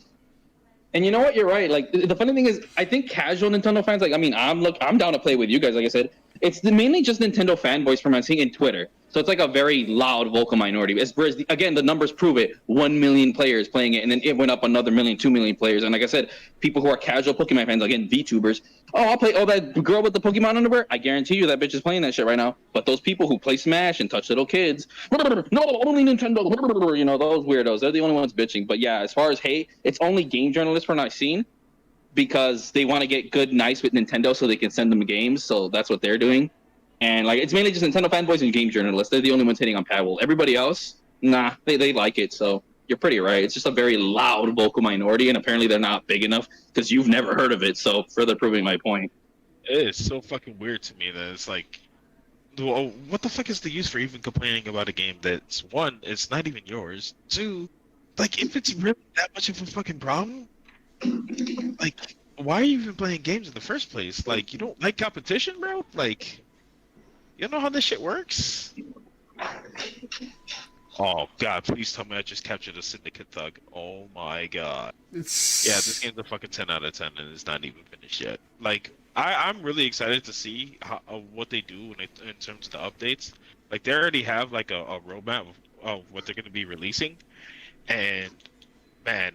And you know what? You're right. Like the funny thing is, I think casual Nintendo fans, like, I mean, I'm down to play with you guys. Like I said, it's mainly just Nintendo fanboys from I'm seeing in Twitter. So it's like a very loud vocal minority. Whereas again, the numbers prove it. 1 million players playing it, and then it went up another 1 million, 2 million players. And like I said, people who are casual Pokemon fans, again, VTubers. Oh, I'll play. Oh, that girl with the Pokemon underwear. I guarantee you that bitch is playing that shit right now. But those people who play Smash and touch little kids, no, only Nintendo. You know, those weirdos. They're the only ones bitching. But yeah, as far as hate, it's only game journalists from I've seen, because they want to get good, nice with Nintendo so they can send them games. So that's what they're doing. And like, it's mainly just Nintendo fanboys and game journalists. They're the only ones hitting on PALWORLD. Everybody else, nah, they like it. So you're pretty right. It's just a very loud vocal minority, and apparently they're not big enough because you've never heard of it. So further proving my point. It is so fucking weird to me that it's like, well, what the fuck is the use for even complaining about a game that's, one, it's not even yours. Two, like, if it's really that much of a fucking problem, like, why are you even playing games in the first place? Like, you don't like competition, bro? Like, you know how this shit works? Oh god, please tell me I just captured a syndicate thug. Oh my god. Yeah, this game's a fucking 10 out of 10 and it's not even finished yet. Like, I'm really excited to see what they do in terms of the updates. Like, they already have like a roadmap of what they're going to be releasing. And man,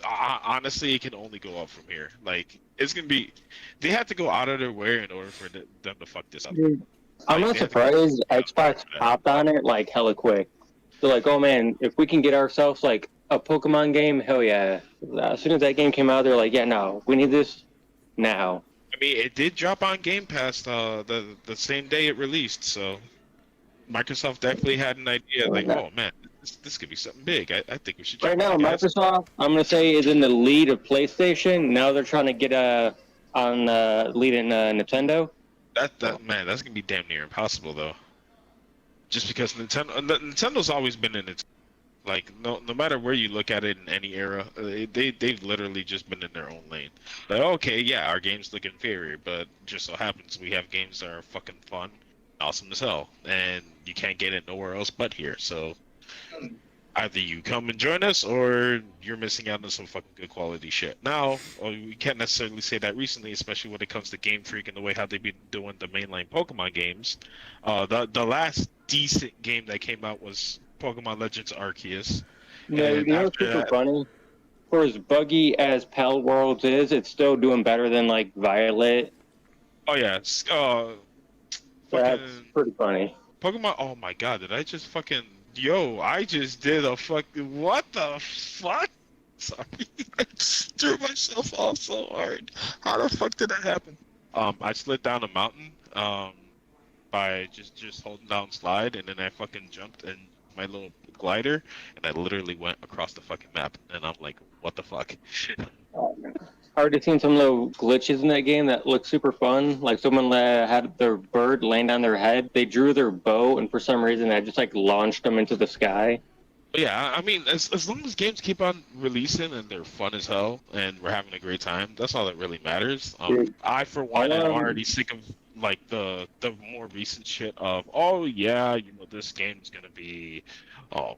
honestly, it can only go up from here. Like, it's going to be, they have to go out of their way in order for them to fuck this up. Dude, I'm not surprised Xbox hopped on it like hella quick. They're like, oh man, if we can get ourselves like a Pokemon game, hell yeah. As soon as that game came out, they're like, yeah, no, we need this now. I mean, it did drop on Game Pass the same day it released, so Microsoft definitely had an idea, like, oh man, this could be something big. I think we should. Right now, Microsoft, I'm gonna say, is in the lead of PlayStation. Now they're trying to get on lead in Nintendo. Man, that's gonna be damn near impossible though. Just because Nintendo's always been in its Like no matter where you look at it in any era, they've literally just been in their own lane. Like okay, yeah, our games look inferior, but just so happens we have games that are fucking fun, awesome as hell, and you can't get it nowhere else but here. So either you come and join us, or you're missing out on some fucking good quality shit. Now, we can't necessarily say that recently, especially when it comes to Game Freak and the way how they've been doing the mainline Pokemon games. The last decent game that came out was Pokemon Legends Arceus. Yeah, you know what's super funny? For as buggy as PALLWORLD is, it's still doing better than like Violet. Oh yeah, That's pretty funny. Pokemon. Oh my god, did I just fucking? Yo, I just did a fucking. What the fuck? Sorry, I threw myself off so hard. How the fuck did that happen? I slid down a mountain. By just holding down slide, and then I fucking jumped in my little glider, and I literally went across the fucking map, and I'm like, what the fuck? I already seen some little glitches in that game that look super fun. Like someone had their bird land on their head. They drew their bow, and for some reason that just like launched them into the sky. Yeah, I mean, as long as games keep on releasing and they're fun as hell, and we're having a great time, that's all that really matters. I for one am already sick of like the more recent shit of, oh yeah, you know, this game's gonna be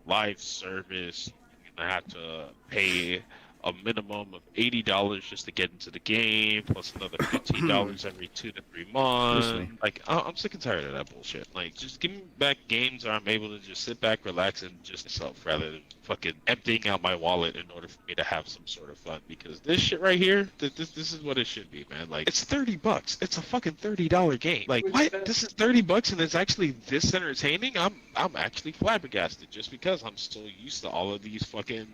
live service. You're gonna have to pay a minimum of $80 just to get into the game, plus another $15 every 2 to 3 months. Like, I'm sick and tired of that bullshit. Like, just give me back games where I'm able to just sit back, relax, and just myself, rather than fucking emptying out my wallet in order for me to have some sort of fun. Because this shit right here, this is what it should be, man. Like, it's $30. It's a fucking $30 game. Like, what? This is $30 and it's actually this entertaining? I'm actually flabbergasted, just because I'm so used to all of these fucking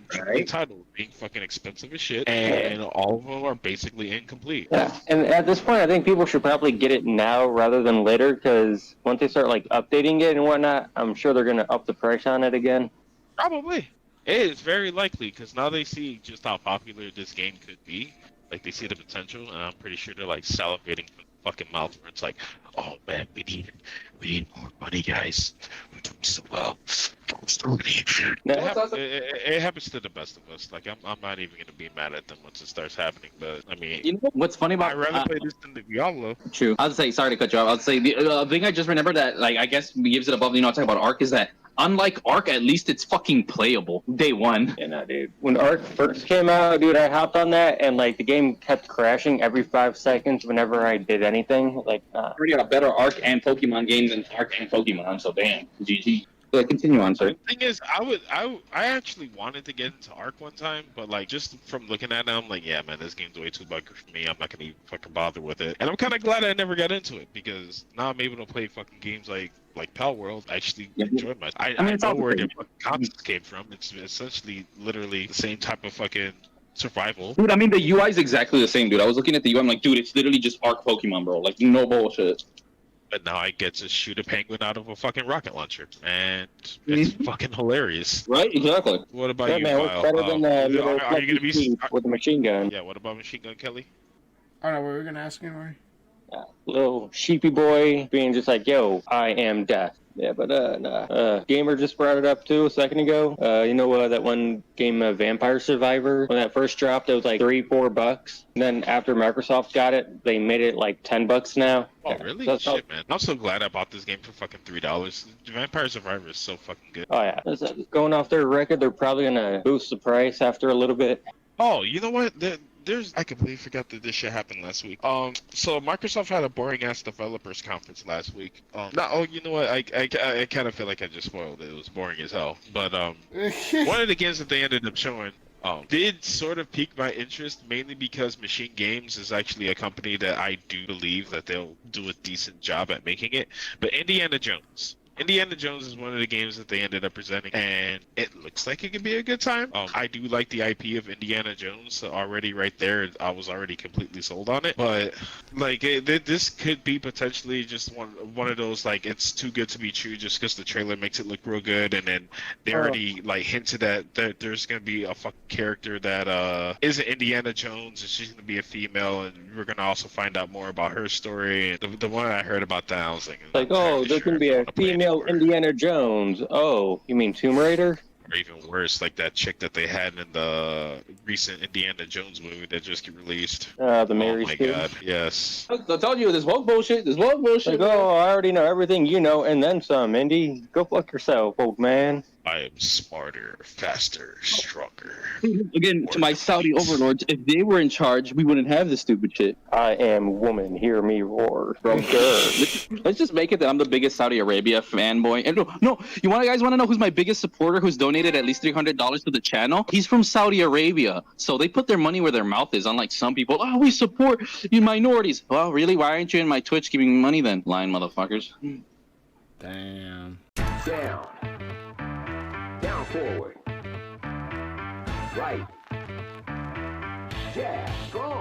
titles being fucking expensive as shit, and all of them are basically incomplete. Yeah, and at this point, I think people should probably get it now rather than later, because once they start like updating it and whatnot, I'm sure they're gonna up the price on it again. Probably. It is very likely, because now they see just how popular this game could be. Like, they see the potential, and I'm pretty sure they're like salivating for the fucking mouth, where it's like, oh man, we need more money, guys. We're doing so well. It happens to the best of us. Like, I'm not even gonna be mad at them once it starts happening. But I mean, you know what's funny about? I'd rather play this than the Diablo. True. I'll say, sorry to cut you off. I'll say the thing I just remembered that, like, I guess gives it above. You know, talking about Arc is that unlike Arc, at least it's fucking playable day one. Yeah, no, dude. When Arc first came out, dude, I hopped on that, and like the game kept crashing every 5 seconds whenever I did anything. Like, already got a better Arc and Pokemon game than Arc and Pokemon. So damn, GG. Yeah, continue on, sir. The thing is, I actually wanted to get into Arc one time, but like just from looking at it, I'm like, yeah, man, this game's way too buggy for me. I'm not gonna even fucking bother with it. And I'm kind of glad I never got into it, because now I'm able to play fucking games like PALLWORLD. I actually enjoy my. I know where the fucking concepts came from. It's essentially literally the same type of fucking survival. Dude, I mean, the UI is exactly the same, dude. I was looking at the UI, I'm like, dude, it's literally just Arc Pokemon, bro. Like, no bullshit. But now I get to shoot a penguin out of a fucking rocket launcher, and it's fucking hilarious. Right? Exactly. What about you, man, Kyle? better than are you gonna be with the machine gun? Yeah. What about Machine Gun Kelly? I don't know what we were gonna ask anyway. Little sheepy boy being just like, yo, I am death. Yeah, but Gamer just brought it up too a second ago. You know that one game, Vampire Survivor, when that first dropped, it was like $3-4. And then after Microsoft got it, they made it like $10 now. Oh, really? Shit, man. I'm so glad I bought this game for fucking $3. Vampire Survivor is so fucking good. Oh yeah, going off their record, they're probably gonna boost the price after a little bit. Oh, you know what? I completely forgot that this shit happened last week. So Microsoft had a boring ass developers conference last week. You know what? I kind of feel like I just spoiled it. It was boring as hell. But one of the games that they ended up showing did sort of pique my interest, mainly because Machine Games is actually a company that I do believe that they'll do a decent job at making it. But Indiana Jones is one of the games that they ended up presenting, and it looks like it could be a good time. I do like the IP of Indiana Jones, so already right there, I was already completely sold on it. But like, this could be potentially just one of those, like, it's too good to be true just because the trailer makes it look real good, and then they already like hinted that there's gonna be a fucking character that isn't Indiana Jones, and she's gonna be a female, and we're gonna also find out more about her story. And the one I heard about that, I was like, oh, there's gonna be a female Indiana Jones. Oh, you mean Tomb Raider? Or even worse, like that chick that they had in the recent Indiana Jones movie that just got released. The Oh Mary my Sue. god, yes. I told you this woke bullshit. This woke bullshit. Like, oh, I already know everything you know, and then some, Indy. Go fuck yourself, old man. I am smarter, faster, stronger. Again, to my Saudi overlords, if they were in charge, we wouldn't have this stupid shit. I am woman, hear me roar. From Let's just make it that I'm the biggest Saudi Arabia fanboy. And no, you guys want to know who's my biggest supporter who's donated at least $300 to the channel? He's from Saudi Arabia. So they put their money where their mouth is, unlike some people. Oh, we support you minorities. Well, really? Why aren't you in my Twitch giving me money then? Lying motherfuckers. Damn. Down. Down forward. Right. Jab. Strong.